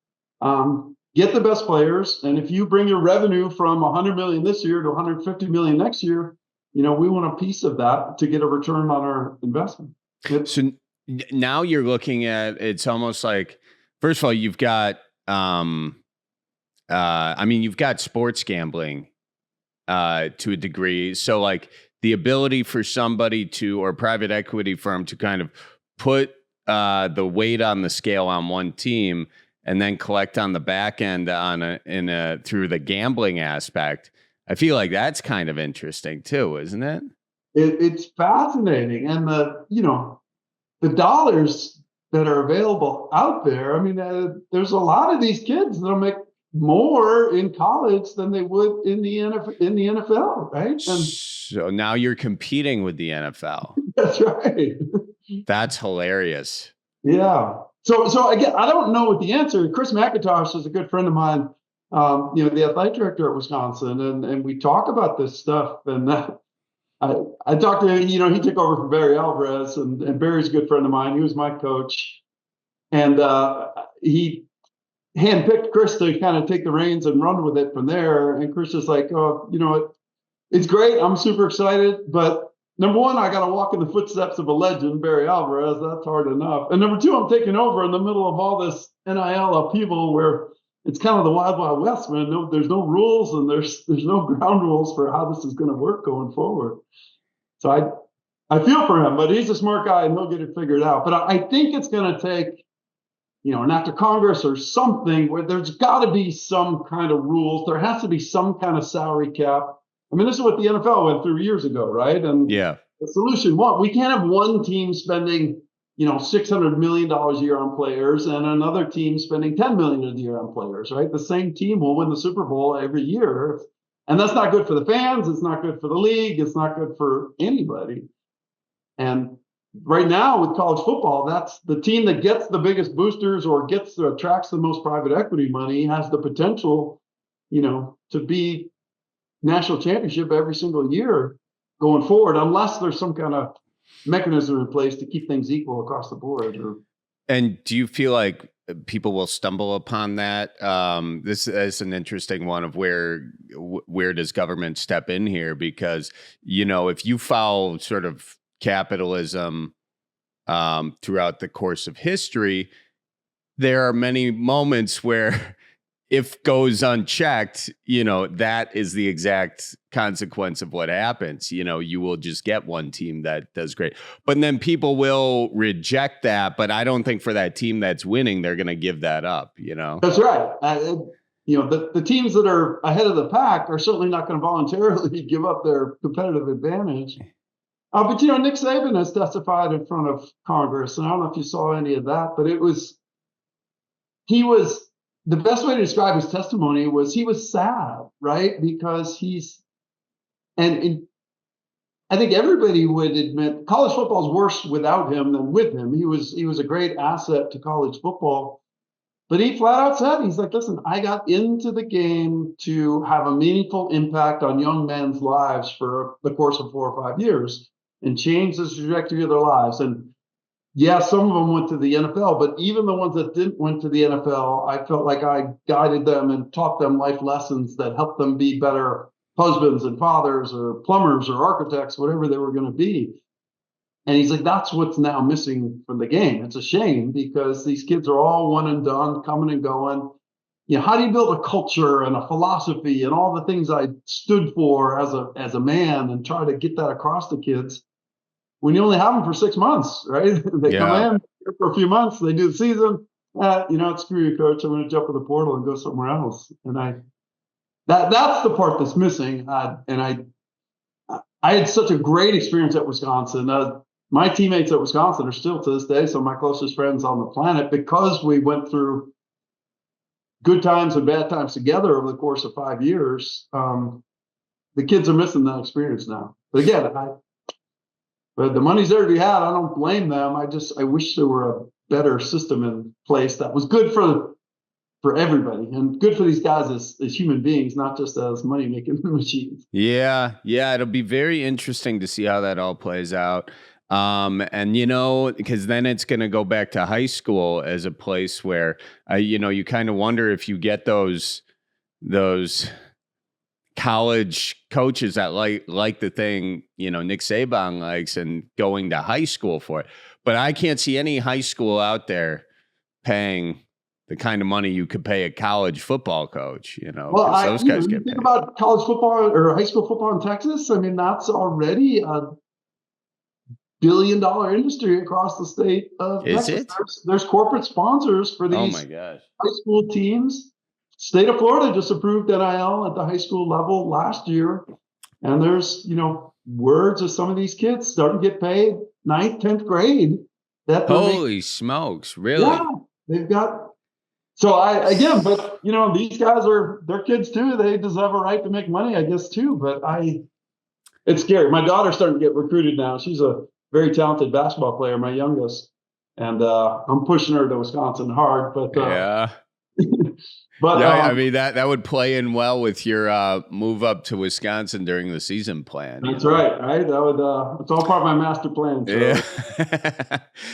Get the best players. And if you bring your revenue from 100 million this year to 150 million next year, we want a piece of that to get a return on our investment. So now you're looking at, it's almost like, first of all, you've got, you've got sports gambling to a degree. So like the ability for somebody or private equity firm to kind of put the weight on the scale on one team and then collect on the back end through the gambling aspect. I feel like that's kind of interesting too, isn't it? It's fascinating. And the dollars that are available out there. I mean, there's a lot of these kids that'll make more in college than they would in the NFL, right? And so now you're competing with the NFL. that's right. That's hilarious. Yeah. So again, I don't know what the answer. Chris McIntosh is a good friend of mine, the athletic director at Wisconsin, and we talk about this stuff. And I talked to him, he took over for Barry Alvarez, and Barry's a good friend of mine. He was my coach, and he handpicked Chris to kind of take the reins and run with it from there. And Chris is like, oh, it's great. I'm super excited, but number one, I got to walk in the footsteps of a legend, Barry Alvarez. That's hard enough. And number two, I'm taking over in the middle of all this NIL upheaval where it's kind of the wild, wild west, man. No, there's no rules and there's no ground rules for how this is going to work going forward. So I feel for him, but he's a smart guy and he'll get it figured out. But I think it's going to take, an act of Congress or something where there's got to be some kind of rules. There has to be some kind of salary cap. I mean, this is what the NFL went through years ago, right? And yeah, the solution, we can't have one team spending, $600 million a year on players and another team spending $10 million a year on players, right? The same team will win the Super Bowl every year. And that's not good for the fans. It's not good for the league. It's not good for anybody. And right now with college football, that's the team that gets the biggest boosters or attracts the most private equity money has the potential, to be national championship every single year going forward, unless there's some kind of mechanism in place to keep things equal across the board. And do you feel like people will stumble upon that? This is an interesting one of where does government step in here? Because, if you follow sort of capitalism throughout the course of history, there are many moments where if goes unchecked, that is the exact consequence of what happens. You will just get one team that does great, but then people will reject that. But I don't think for that team that's winning, they're going to give that up, That's right. The teams that are ahead of the pack are certainly not going to voluntarily give up their competitive advantage. But Nick Saban has testified in front of Congress, and I don't know if you saw any of that, but the best way to describe his testimony was he was sad, right? Because and I think everybody would admit college football is worse without him than with him. He was a great asset to college football, but he flat out said, he's like, listen, I got into the game to have a meaningful impact on young men's lives for the course of 4 or 5 years and change the trajectory of their lives. And yeah, some of them went to the NFL, but even the ones that didn't went to the NFL, I felt like I guided them and taught them life lessons that helped them be better husbands and fathers or plumbers or architects, whatever they were going to be. And he's like, that's what's now missing from the game. It's a shame because these kids are all one and done, coming and going. How do you build a culture and a philosophy and all the things I stood for as a man and try to get that across to kids when you only have them for 6 months, right? They come in for a few months, they do the season. Screw you, coach. I'm going to jump in the portal and go somewhere else. And that's the part that's missing. I had such a great experience at Wisconsin. My teammates at Wisconsin are still to this day some of my closest friends on the planet because we went through good times and bad times together over the course of 5 years. The kids are missing that experience now. But again, but the money's there to be had. I don't blame them. I wish there were a better system in place that was good for everybody and good for these guys as human beings, not just as money-making machines. Yeah. It'll be very interesting to see how that all plays out. Because then it's going to go back to high school as a place where, you kind of wonder if you get those college coaches that like the thing, Nick Saban likes and going to high school for it. But I can't see any high school out there paying the kind of money you could pay a college football coach, Well, those guys get paid. Think about college football or high school football in Texas. I mean, that's already a billion-dollar industry across the state of Texas. Is it? There's corporate sponsors for these high school teams. State of Florida just approved NIL at the high school level last year. And there's, words of some of these kids starting to get paid 9th, 10th grade. Holy smokes, really? Yeah, they've got So again, but these guys they're kids too. They deserve a right to make money, I guess, too. But it's scary. My daughter's starting to get recruited now. She's a very talented basketball player, my youngest. And I'm pushing her to Wisconsin hard, but yeah. But yeah, I mean that would play in well with your move up to Wisconsin during the season plan. That's right. That would it's all part of my master plan. So. Yeah.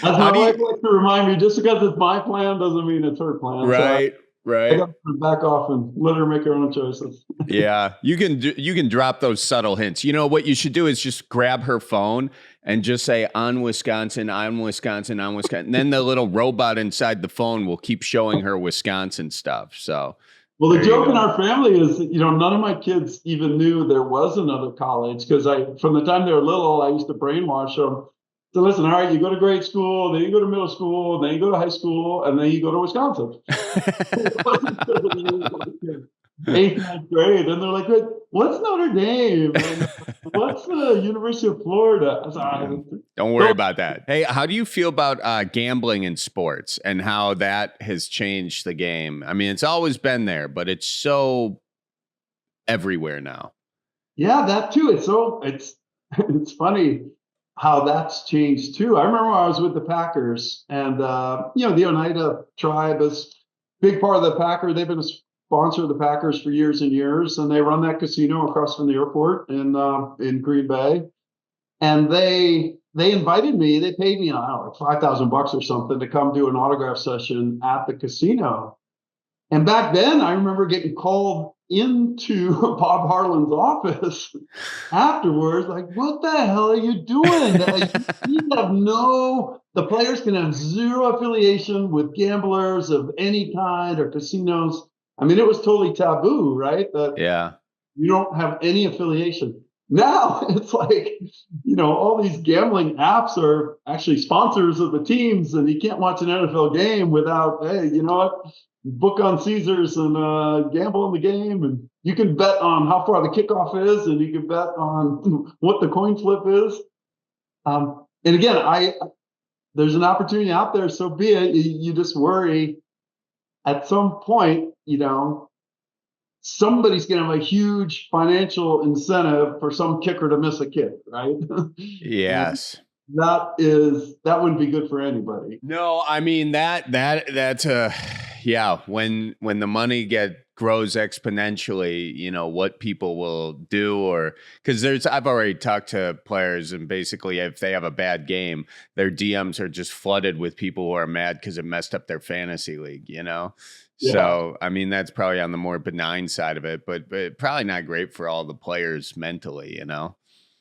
As my wife likes to remind me, just because it's my plan doesn't mean it's her plan. Right. So right. I got to back off and let her make her own choices. Yeah, you can drop those subtle hints. What you should do is just grab her phone and just say on Wisconsin, on Wisconsin, on Wisconsin. And then the little robot inside the phone will keep showing her Wisconsin stuff. So, well, the joke in our family is, none of my kids even knew there was another college because from the time they were little, I used to brainwash them. So listen, all right, you go to grade school, then you go to middle school, then you go to high school, and then you go to Wisconsin. 8th, 9th grade, and they're like, "What's Notre Dame? And what's the University of Florida?" Don't worry about that. Hey, how do you feel about gambling in sports and how that has changed the game? I mean, it's always been there, but it's so everywhere now. Yeah, that too. It's funny how that's changed too. I remember when I was with the Packers, and the Oneida tribe is a big part of the Packer. They've been a sponsor of the Packers for years and years, and they run that casino across from the airport in Green Bay. And they invited me. They paid me, I don't know, like $5,000 or something to come do an autograph session at the casino. And back then, I remember getting called into Bob Harlan's office afterwards, like, "What the hell are you doing? The players can have zero affiliation with gamblers of any kind or casinos." I mean, it was totally taboo, right? That you don't have any affiliation. Now it's like, all these gambling apps are actually sponsors of the teams, and you can't watch an NFL game without, hey, you know what? Book on Caesars and gamble on the game, and you can bet on how far the kickoff is, and you can bet on what the coin flip is. And again, there's an opportunity out there, so be it. You just worry at some point, somebody's going to have a huge financial incentive for some kicker to miss a kick, right? Yes. That wouldn't be good for anybody. No, I mean that's when the money grows exponentially, what people will do, or because I've already talked to players, and basically if they have a bad game, their DMs are just flooded with people who are mad because it messed up their fantasy league, Yeah. So, I mean, that's probably on the more benign side of it, but probably not great for all the players mentally,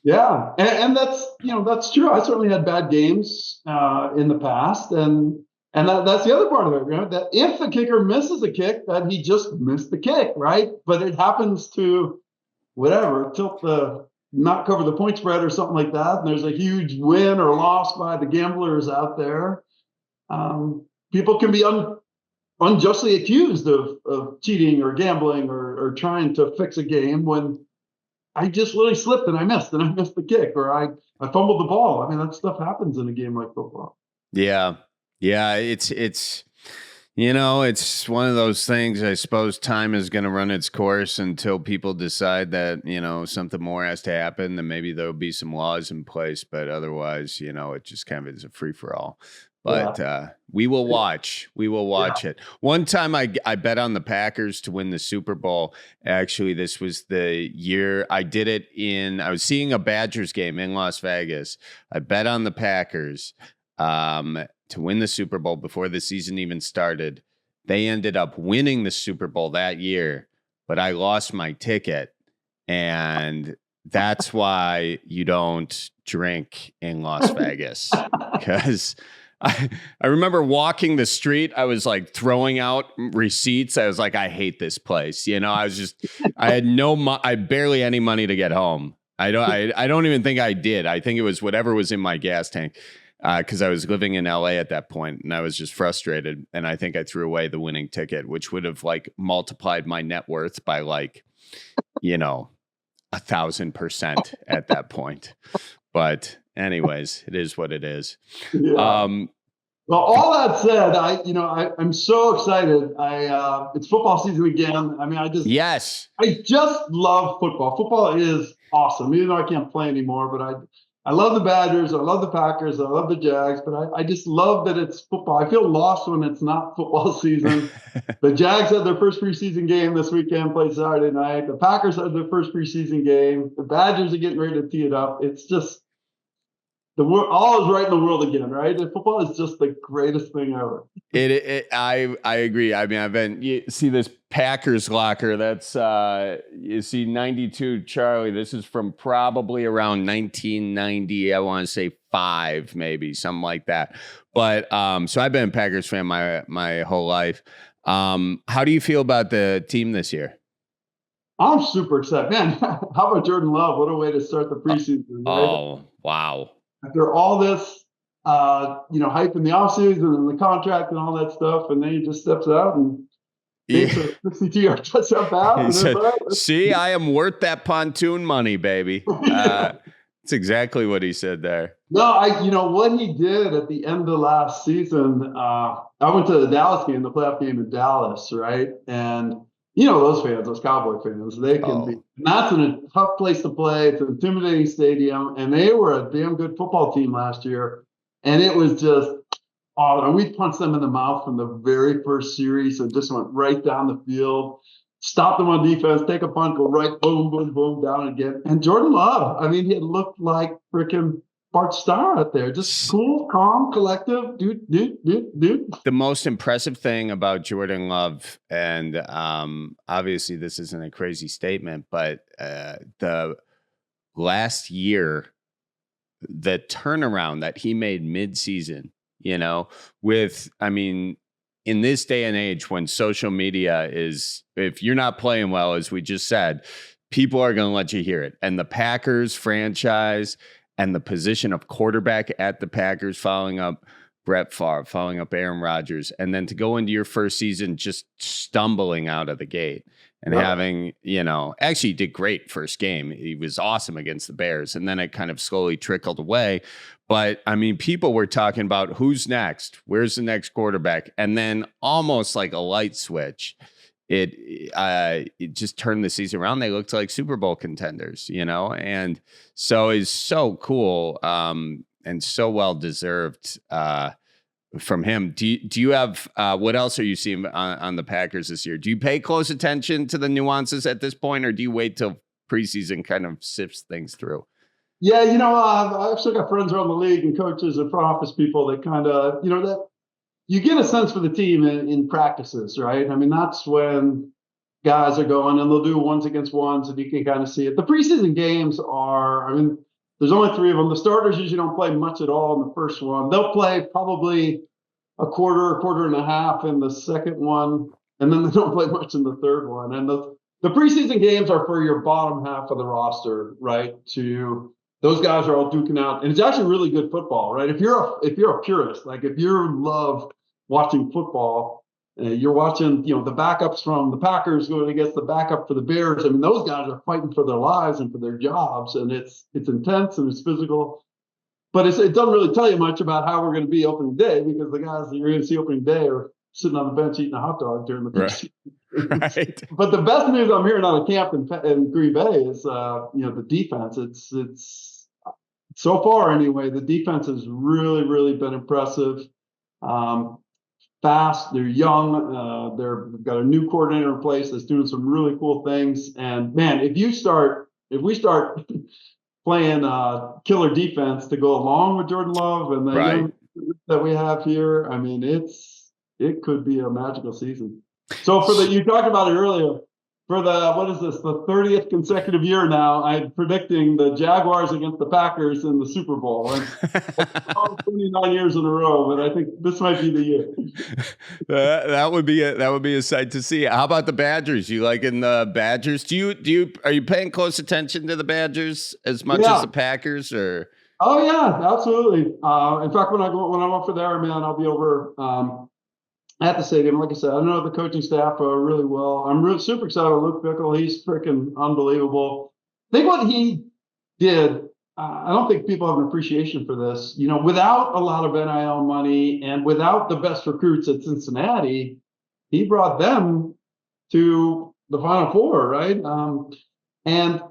Yeah. And that's true. I certainly had bad games in the past. And that's the other part of it, that if the kicker misses a kick, that he just missed the kick, right? But it happens to not cover the point spread or something like that. And there's a huge win or loss by the gamblers out there. People can be unjustly accused of cheating or gambling or trying to fix a game when I just literally slipped and I missed the kick, or I fumbled the ball. I mean, that stuff happens in a game like football. Yeah. Yeah. It's one of those things. I suppose time is going to run its course until people decide that, something more has to happen. Then maybe there'll be some laws in place, but otherwise, it just kind of is a free for all. But we will watch. We will watch it. One time I bet on the Packers to win the Super Bowl. Actually, this was the year I did it I was seeing a Badgers game in Las Vegas. I bet on the Packers to win the Super Bowl before the season even started. They ended up winning the Super Bowl that year, but I lost my ticket. And that's why you don't drink in Las Vegas, because I remember walking the street. I was like throwing out receipts. I was like, I hate this place. I had barely any money to get home. I don't even think I did. I think it was whatever was in my gas tank. Because I was living in LA at that point, and I was just frustrated. And I think I threw away the winning ticket, which would have multiplied my net worth by 1,000% at that point. But anyways, it is what it is. Yeah. Well, all that said, I'm so excited. It's football season again. I mean, Yes. I just love football. Football is awesome. Even though I can't play anymore, but I love the Badgers. I love the Packers. I love the Jags, but I just love that it's football. I feel lost when it's not football season. The Jags had their first preseason game this weekend, played Saturday night. The Packers had their first preseason game. The Badgers are getting ready to tee it up. It's just the world, all is right in the world again, right? And football is just the greatest thing ever. I agree. I mean, you see this Packers locker. That's you see 92 Charlie. This is from probably around 1990. I want to say 5, maybe something like that. But so I've been a Packers fan my whole life. How do you feel about the team this year? I'm super excited, man. How about Jordan Love? What a way to start the preseason! Right? Oh, wow! After all this, hype in the offseason and the contract and all that stuff, and then he just steps out and takes a 62-yard touchdown pass. He said, "See, I am worth that pontoon money, baby." That's exactly what he said there. No, what he did at the end of last season. I went to the Dallas game, the playoff game in Dallas, right? And those fans, those Cowboy fans, they can be. And that's in a tough place to play. It's an intimidating stadium, and they were a damn good football team last year. And it was just, and we punched them in the mouth from the very first series and just went right down the field, stopped them on defense, take a punt, go right, boom, boom, boom, down again. And Jordan Love, I mean, he had looked like freaking Bart Starr out there, just cool, calm, collective, dude. The most impressive thing about Jordan Love, and obviously this isn't a crazy statement, but the last year, the turnaround that he made mid-season, in this day and age when social media is, if you're not playing well, as we just said, people are going to let you hear it. And the Packers franchise and the position of quarterback at the Packers, following up Brett Favre, following up Aaron Rodgers, and then to go into your first season just stumbling out of the gate and having, actually he did great first game. He was awesome against the Bears, and then it kind of slowly trickled away. But, I mean, people were talking about who's next, where's the next quarterback, and then almost like a light switch, it just turned the season around. They looked like Super Bowl contenders, and so it's so cool and so well deserved from him. Do you have what else are you seeing on the Packers this year? Do you pay close attention to the nuances at this point, or do you wait till preseason kind of sifts things through? Yeah, I've still got friends around the league and coaches and front office people that kind of, that you get a sense for the team in practices, right? I mean, that's when guys are going and they'll do ones against ones and you can kind of see it. The preseason games there's only 3 of them. The starters usually don't play much at all in the first one. They'll play probably a quarter and a half in the second one, and then they don't play much in the third one. And the preseason games are for your bottom half of the roster, right? Those guys are all duking out, and it's actually really good football, right? If you're a purist, like if you love watching football, you're watching, the backups from the Packers going against the backup for the Bears. I mean, those guys are fighting for their lives and for their jobs, and it's intense and it's physical. But it doesn't really tell you much about how we're going to be opening day, because the guys that you're going to see opening day are sitting on the bench eating a hot dog during the preseason. Right. But the best news I'm hearing out of camp in Green Bay is, the defense. It's so far anyway, the defense has really, really been impressive. Fast, they're young. They've got a new coordinator in place that's doing some really cool things. And man, if we start playing killer defense to go along with Jordan Love and the young that we have here, I mean, it could be a magical season. So you talked about it earlier. For the 30th consecutive year now, I'm predicting the Jaguars against the Packers in the Super Bowl. And 29 years in a row, but I think this might be the year. That would be a sight to see. How about the Badgers? You liking the Badgers? Are you paying close attention to the Badgers as much as the Packers, or? Oh yeah, absolutely. In fact, when I'm up for the IronMan, I'll be over at the stadium. Like I said, I know the coaching staff really well. I'm super excited about Luke Fickell. He's freaking unbelievable. I think what he did I don't think people have an appreciation for this. Without a lot of NIL money and without the best recruits at Cincinnati, he brought them to the Final Four, right? And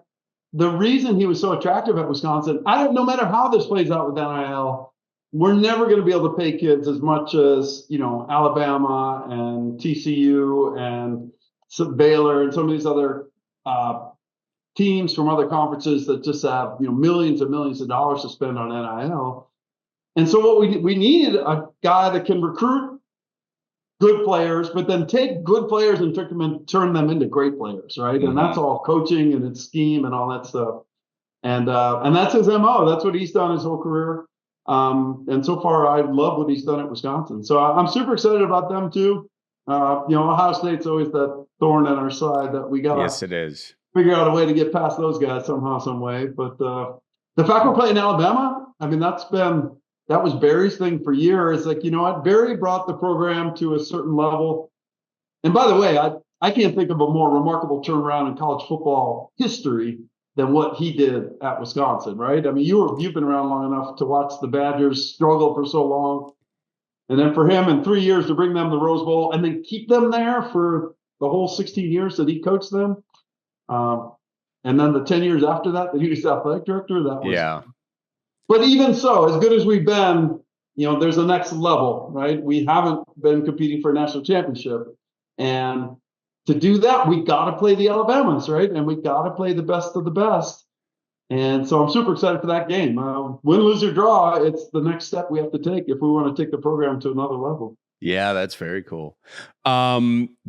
the reason he was so attractive at Wisconsin, no matter how this plays out with NIL, we're never going to be able to pay kids as much as, Alabama and TCU and Baylor and some of these other teams from other conferences that just have, millions and millions of dollars to spend on NIL. And so what we need a guy that can recruit good players, but then take good players and turn them into great players, right? Mm-hmm. And that's all coaching and its scheme and all that stuff. And that's his MO. That's what he's done his whole career. And so far, I love what he's done at Wisconsin. So I'm super excited about them too. Ohio State's always that thorn in our side that we got. Yes, it is. Figure out a way to get past those guys somehow, some way. But the fact we're playing Alabama, I mean, that was Barry's thing for years. Like, you know what? Barry brought the program to a certain level. And by the way, I can't think of a more remarkable turnaround in college football history than what he did at Wisconsin, right? I mean, you've been around long enough to watch the Badgers struggle for so long. And then for him in 3 years to bring them to the Rose Bowl and then keep them there for the whole 16 years that he coached them. And then the 10 years after that he was athletic director, that was. Yeah. But even so, as good as we've been, there's a next level, right? We haven't been competing for a national championship. And to do that, we got to play the Alabamas, right? And we got to play the best of the best. And so I'm super excited for that game. Win, lose, or draw, it's the next step we have to take if we want to take the program to another level. Yeah, that's very cool.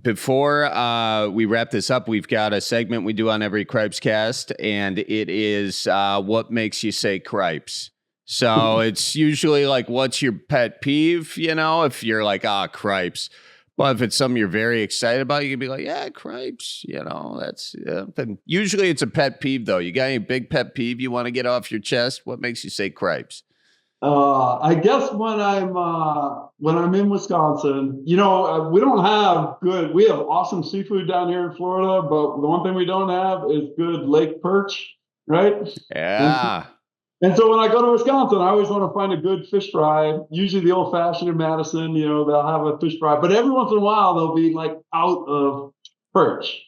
Before we wrap this up, we've got a segment we do on every Cripescast, and it is what makes you say Cripes. So it's usually like, what's your pet peeve? If you're like, Cripes. But if it's something you're very excited about, you can be like, yeah, Cripes. That's then usually it's a pet peeve though. You got any big pet peeve you want to get off your chest? What makes you say Cripes? I guess when I'm in Wisconsin, we don't have we have awesome seafood down here in Florida, but the one thing we don't have is good lake perch, right? Yeah. And so when I go to Wisconsin, I always want to find a good fish fry, usually the old fashioned in Madison, they'll have a fish fry, but every once in a while they'll be like out of perch.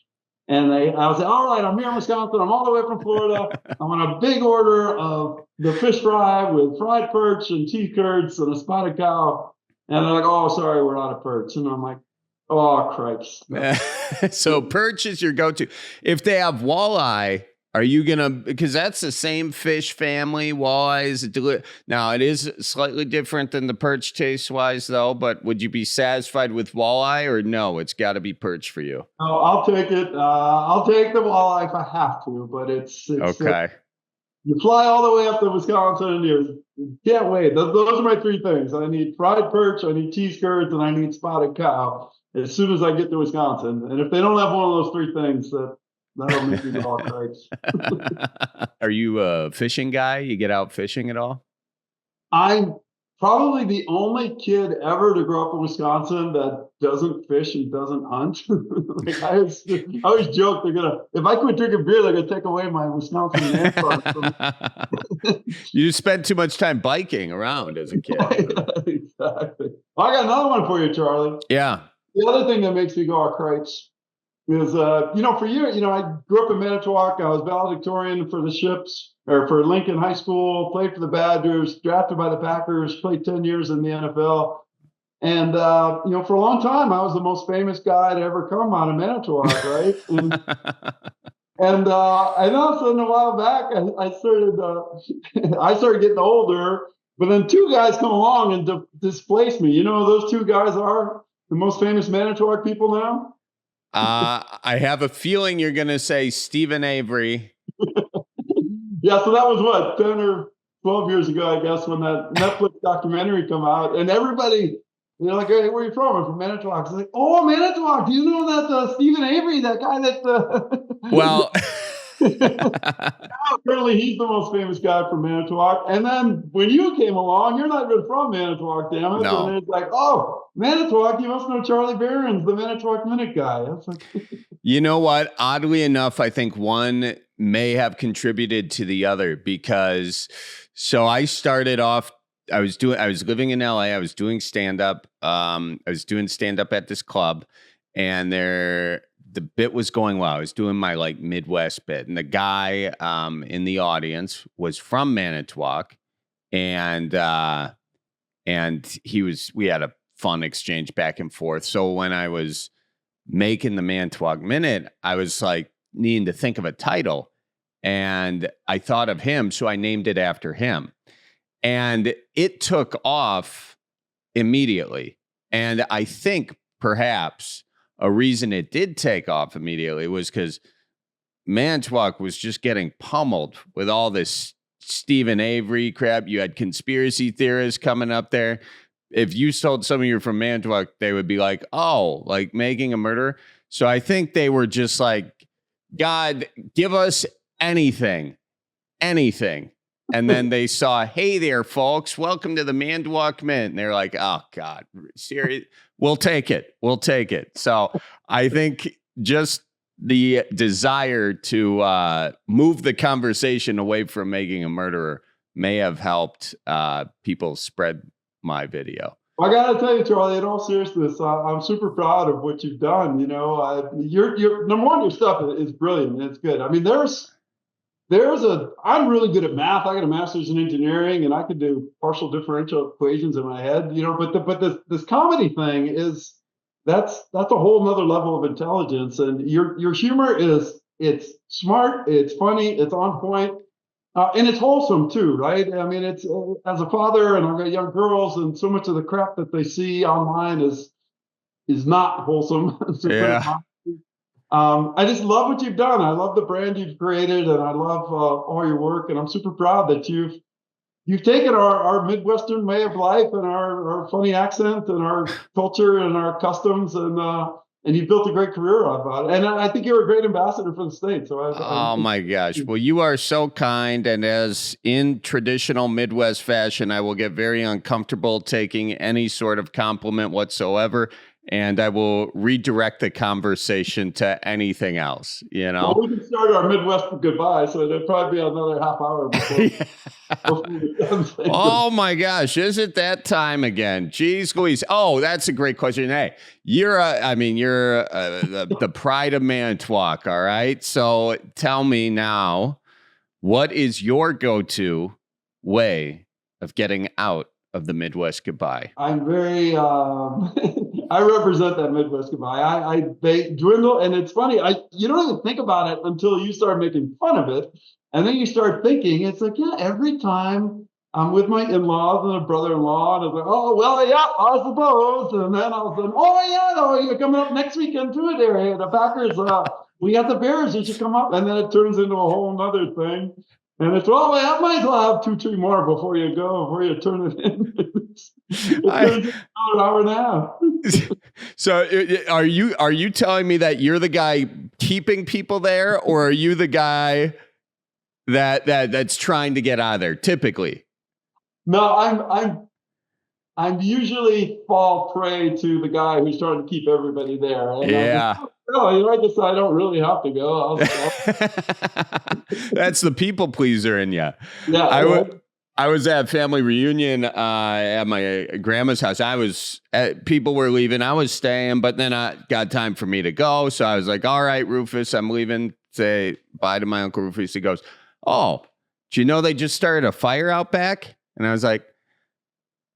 And I'll say, all right, I'm here in Wisconsin. I'm all the way from Florida. I want a big order of the fish fry with fried perch and cheese curds and a spotted cow. And they're like, oh, sorry, we're out of perch. And I'm like, oh, Christ. So perch is your go-to. If they have walleye, are you going to, because that's the same fish family, walleye is now it is slightly different than the perch taste-wise though, but would you be satisfied with walleye or no, it's got to be perch for you? No, I'll take it. I'll take the walleye if I have to, but it's okay. You fly all the way up to Wisconsin, you can't wait. Those are my three things. I need fried perch, I need cheese curds, and I need spotted cow as soon as I get to Wisconsin. And if they don't have one of those three things, that'll make me go all Cripes. Are you a fishing guy? You get out fishing at all? I'm probably the only kid ever to grow up in Wisconsin that doesn't fish and doesn't hunt. Like I always joke if I quit drinking beer, they're gonna take away my Wisconsin man card. You spent too much time biking around as a kid. Exactly. Well, I got another one for you, Charlie. Yeah. The other thing that makes me go all Cripes is, for years, I grew up in Manitowoc. I was valedictorian for the Ships, or for Lincoln High School, played for the Badgers, drafted by the Packers, played 10 years in the NFL. And, for a long time, I was the most famous guy to ever come out of Manitowoc, right? And all of a sudden, a while back, I started getting older, but then two guys come along and displace me. Those two guys are the most famous Manitowoc people now? I have a feeling you're going to say Stephen Avery. Yeah, so that was what, 10 or 12 years ago, I guess, when that Netflix documentary come out. And everybody, they're like, hey, where are you from? I'm from Manitowoc. It's like, oh, Manitowoc, do you know that Stephen Avery, that guy that... Well... Apparently he's the most famous guy from Manitowoc. And then when you came along, you're not even from Manitowoc, damn it. No. And it's like, oh, Manitowoc, you must know Charlie Behrens, the Manitowoc Minute guy. That's like... You know what? Oddly enough, I think one may have contributed to the other, because so I started off, I was living in LA. I was doing stand-up. I was doing stand-up at this club, and the bit was going well. I was doing my like Midwest bit, and the guy in the audience was from Manitowoc, and we had a fun exchange back and forth. So when I was making the Manitowoc Minute, I was like needing to think of a title, and I thought of him, so I named it after him. And it took off immediately. And I think perhaps a reason it did take off immediately was because Manitowoc was just getting pummeled with all this Stephen Avery crap. You had conspiracy theorists coming up there. If you told somebody you're from Manitowoc, they would be like, oh, like making a murderer. So I think they were just like, God, give us anything. And then they saw, hey there, folks, welcome to the Manitowoc Mint. And they're like, oh, God, serious? We'll take it. So I think just the desire to move the conversation away from making a murderer may have helped people spread my video. I gotta tell you, Charlie, in all seriousness, I'm super proud of what you've done. You know, your number one, your stuff is brilliant. It's good. I mean, I'm really good at math. I got a master's in engineering, and I could do partial differential equations in my head. You know, but this comedy thing that's a whole nother level of intelligence. And your humor it's smart, it's funny, it's on point. And it's wholesome too, right? I mean, it's as a father, and I've got young girls, and so much of the crap that they see online is not wholesome. Yeah. I just love what you've done. I love the brand you've created, and I love all your work. And I'm super proud that you've taken our Midwestern way of life and our funny accent and our culture and our customs, and you built a great career out of it. And I think you're a great ambassador for the state. So oh my gosh. Well, you are so kind. And as in traditional Midwest fashion, I will get very uncomfortable taking any sort of compliment whatsoever. And I will redirect the conversation to anything else, you know? Well, we can start our Midwest goodbye, so it'll probably be another half hour before we're done. Oh my gosh, is it that time again? Jeez Louise. Oh, that's a great question. Hey, you're the pride of Manitowoc, all right? So tell me now, what is your go-to way of getting out of the Midwest goodbye? I'm very... I represent that Midwest goodbye. They dwindle, and it's funny. You don't even think about it until you start making fun of it, and then you start thinking. It's like, yeah, every time I'm with my in-laws and a brother-in-law, and it's like, oh well, yeah, I suppose, and then all of a sudden, oh yeah, no, you're coming up next weekend too, there, the Packers. We got the Bears. You should come up, and then it turns into a whole other thing. And it's, well, I might as well have 2-3 more before you turn it in. It turns into another hour and a half. So are you telling me that you're the guy keeping people there, or are you the guy that's trying to get out of there typically? No, I'm usually fall prey to the guy who's trying to keep everybody there. And yeah. I guess I don't really have to go. That's the people pleaser in you. Yeah. I was at family reunion at my grandma's house. People were leaving. I was staying, but then I got time for me to go. So I was like, all right, Rufus, I'm leaving. Say bye to my Uncle Rufus. He goes, oh, do you know they just started a fire out back? And I was like,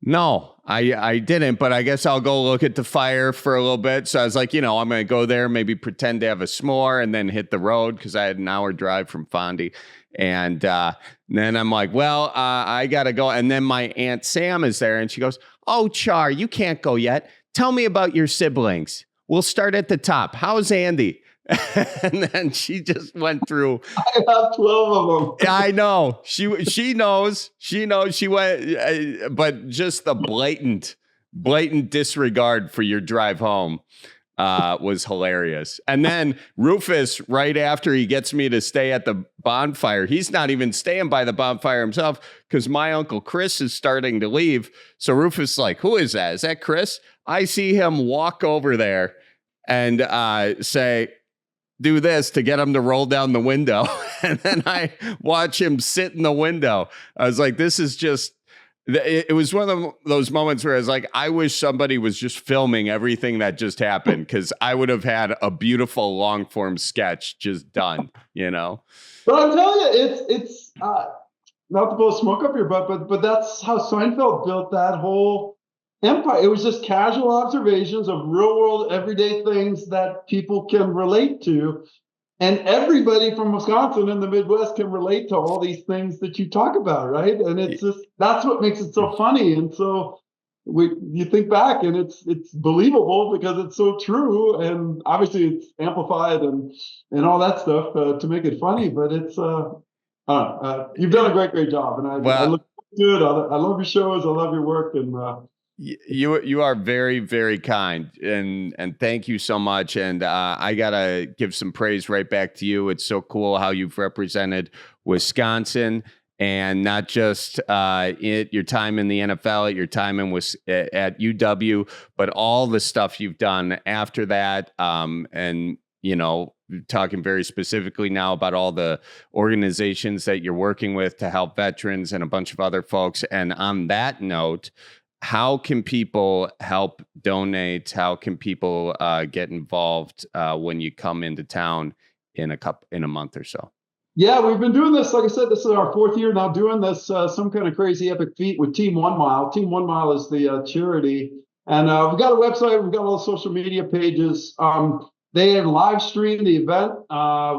no, I didn't, but I guess I'll go look at the fire for a little bit. So I was like, I'm going to go there, maybe pretend to have a s'more, and then hit the road because I had an hour drive from Fondy. And then I'm like, well, I got to go. And then my Aunt Sam is there, and she goes, oh, Char, you can't go yet. Tell me about your siblings. We'll start at the top. How's Andy? And then she just went through. I have 12 of them. I know. She knows. She knows. She went, but just the blatant disregard for your drive home was hilarious. And then Rufus, right after he gets me to stay at the bonfire, he's not even staying by the bonfire himself because my Uncle Chris is starting to leave. So Rufus is like, who is that? Is that Chris? I see him walk over there and say, do this to get him to roll down the window. And then I watch him sit in the window. I was like, this is just, it was one of those moments where I was like, I wish somebody was just filming everything that just happened, because I would have had a beautiful long form sketch just done, you know? But I'm telling you, it's not to blow smoke up your butt, but that's how Seinfeld built that whole empire. It was just casual observations of real world, everyday things that people can relate to. And everybody from Wisconsin and the Midwest can relate to all these things that you talk about, right? And it's just, that's what makes it so funny. And so you think back and it's believable because it's so true. And obviously it's amplified and all that stuff to make it funny, but it's, you've done a great job. And I look good. I love your shows. I love your work. And, you are very, very kind, and thank you so much. And I gotta give some praise right back to you. It's so cool how you've represented Wisconsin, and not just your time in the NFL, your time at UW, but all the stuff you've done after that. And you know, talking very specifically now about all the organizations that you're working with to help veterans and a bunch of other folks. And on that note, how can people help donate? How can people get involved when you come into town in a month or so? Yeah, we've been doing this. Like I said, this is our 4th year now doing this, some kind of crazy epic feat with Team 1 Mile. Team 1 Mile is the charity. And we've got a website. We've got all the social media pages. They have live streamed the event.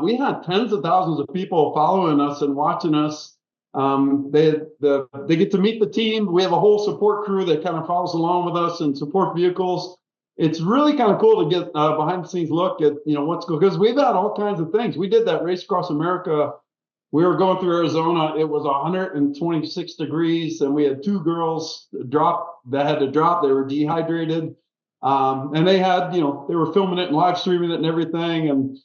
We had tens of thousands of people following us and watching us. They get to meet the team. We have a whole support crew that kind of follows along with us and support vehicles. It's really kind of cool to get behind the scenes look at, you know, what's going, because we've had all kinds of things. We did that race across America. We were going through Arizona. It was 126 degrees, and we had 2 girls that had to drop. They were dehydrated, and they had, you know, they were filming it and live streaming it and everything. And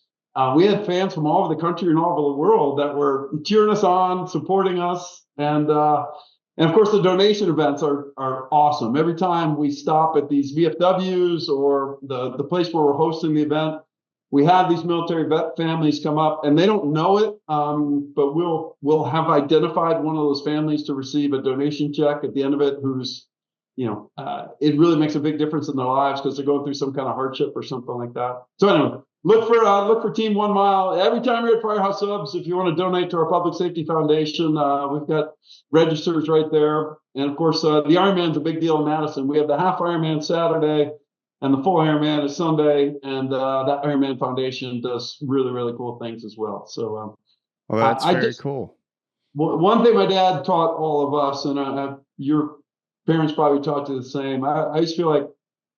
we had fans from all over the country and all over the world that were cheering us on, supporting us. And of course, the donation events are awesome. Every time we stop at these VFWs or the place where we're hosting the event, we have these military vet families come up, and they don't know it, but we'll have identified one of those families to receive a donation check at the end of it, who's, you know, it really makes a big difference in their lives because they're going through some kind of hardship or something like that. So anyway, look for Team 1 Mile. Every time you're at Firehouse Subs, if you want to donate to our Public Safety Foundation, we've got registers right there. And of course, the IronMan's a big deal in Madison. We have the half Ironman Saturday, and the full Ironman is Sunday. And that IronMan Foundation does really, really cool things as well. So, well, that's very cool. One thing my dad taught all of us, and your parents probably taught you the same. I just feel like,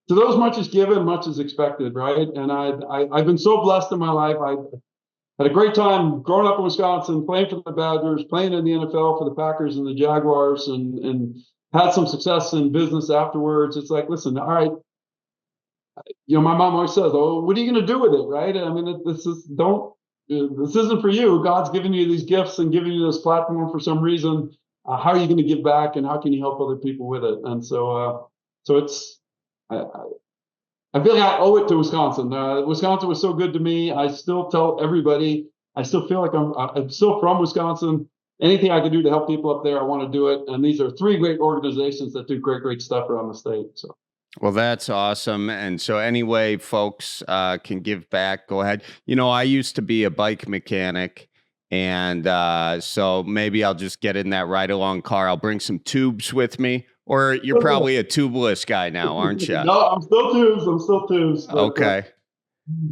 to those much is given, much is expected, right? And I've been so blessed in my life. I had a great time growing up in Wisconsin, playing for the Badgers, playing in the NFL for the Packers and the Jaguars, and had some success in business afterwards. It's like, listen, all right, you know, my mom always says, "Oh, what are you going to do with it?" Right? I mean, this isn't for you. God's given you these gifts and giving you this platform for some reason. How are you going to give back, and how can you help other people with it? And so it's. I feel like I owe it to Wisconsin. Wisconsin was so good to me. I still tell everybody, I still feel like I'm still from Wisconsin. Anything I can do to help people up there, I want to do it. And these are 3 great organizations that do great stuff around the state. So, well, that's awesome. And so anyway, folks can give back. Go ahead. You know, I used to be a bike mechanic. And so maybe I'll just get in that ride-along car. I'll bring some tubes with me. Or you're probably a tubeless guy now, aren't you? No, I'm still tubes. Okay.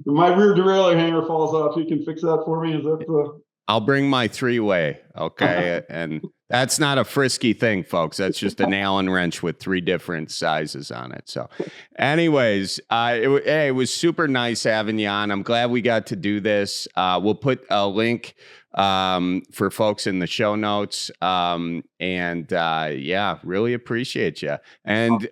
My rear derailleur hanger falls off. You can fix that for me? Is that I'll bring my 3-way. Okay. And that's not a frisky thing, folks. That's just an Allen wrench with 3 different sizes on it. So anyways, it was super nice having you on. I'm glad we got to do this. We'll put a link for folks in the show notes. Yeah, really appreciate you. And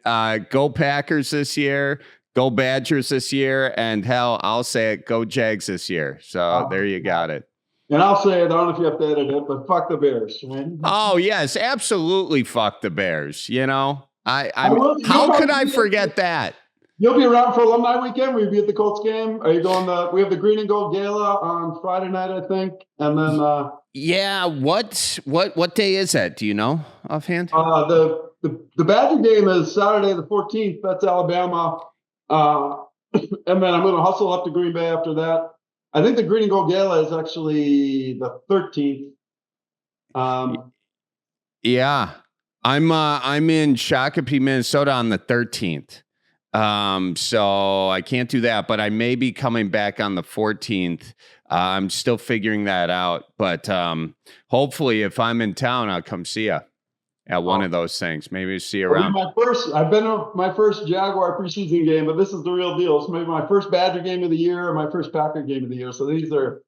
go Packers this year. Go Badgers this year. And hell, I'll say it, go Jags this year. So there you got it. And I'll say it, I don't know if you have to edit it, but fuck the Bears. Right? Oh, yes, absolutely fuck the Bears. You know, how could I forget that? You'll be around for alumni weekend? Will you be at the Colts game? Are you going we have the Green and Gold Gala on Friday night, I think. And then yeah, what day is that? Do you know offhand? The Badger game is Saturday the 14th. That's Alabama. And then I'm going to hustle up to Green Bay after that. I think the Green and Gold Gala is actually the 13th. Yeah, I'm in Shakopee, Minnesota on the 13th. So I can't do that, but I may be coming back on the 14th. I'm still figuring that out, but hopefully if I'm in town, I'll come see you at one of those things. Maybe see you around. I've been to my first Jaguar preseason game, but this is the real deal. It's maybe my first Badger game of the year or my first Packer game of the year. So these are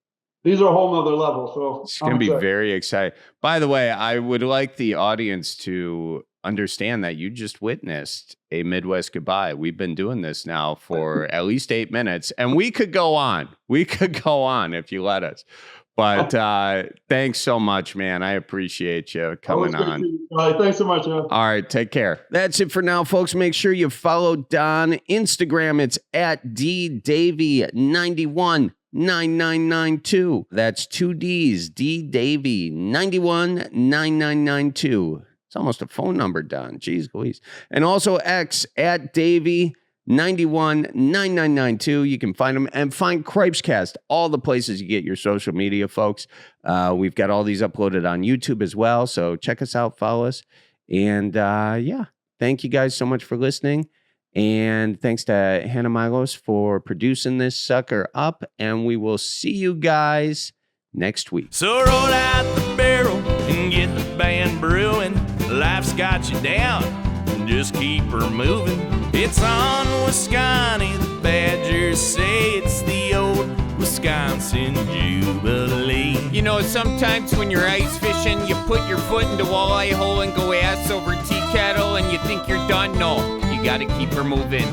a whole nother level. So it's going to be very exciting. By the way, I would like the audience to understand that you just witnessed a Midwest goodbye. We've been doing this now for at least 8 minutes, and we could go on. We could go on if you let us. But thanks so much, man. I appreciate you coming on. All right, thanks so much, man. All right, take care. That's it for now, folks. Make sure you follow Don. Instagram, it's at ddavey919992. That's 2 Ds, ddavey919992. It's almost a phone number, Don. Jeez Louise. And also X at Davey919992. You can find them and find Cripescast, all the places you get your social media, folks. We've got all these uploaded on YouTube as well. So check us out, follow us. And yeah, thank you guys so much for listening. And thanks to Hannah Milos for producing this sucker up. And we will see you guys next week. So roll out the barrel and get the band brewing. Life's got you down, just keep her moving. It's on Wisconsin, the Badgers say it's the old Wisconsin Jubilee. You know, sometimes when you're ice fishing, you put your foot into walleye hole and go ass over tea kettle and you think you're done. No, you gotta keep her moving.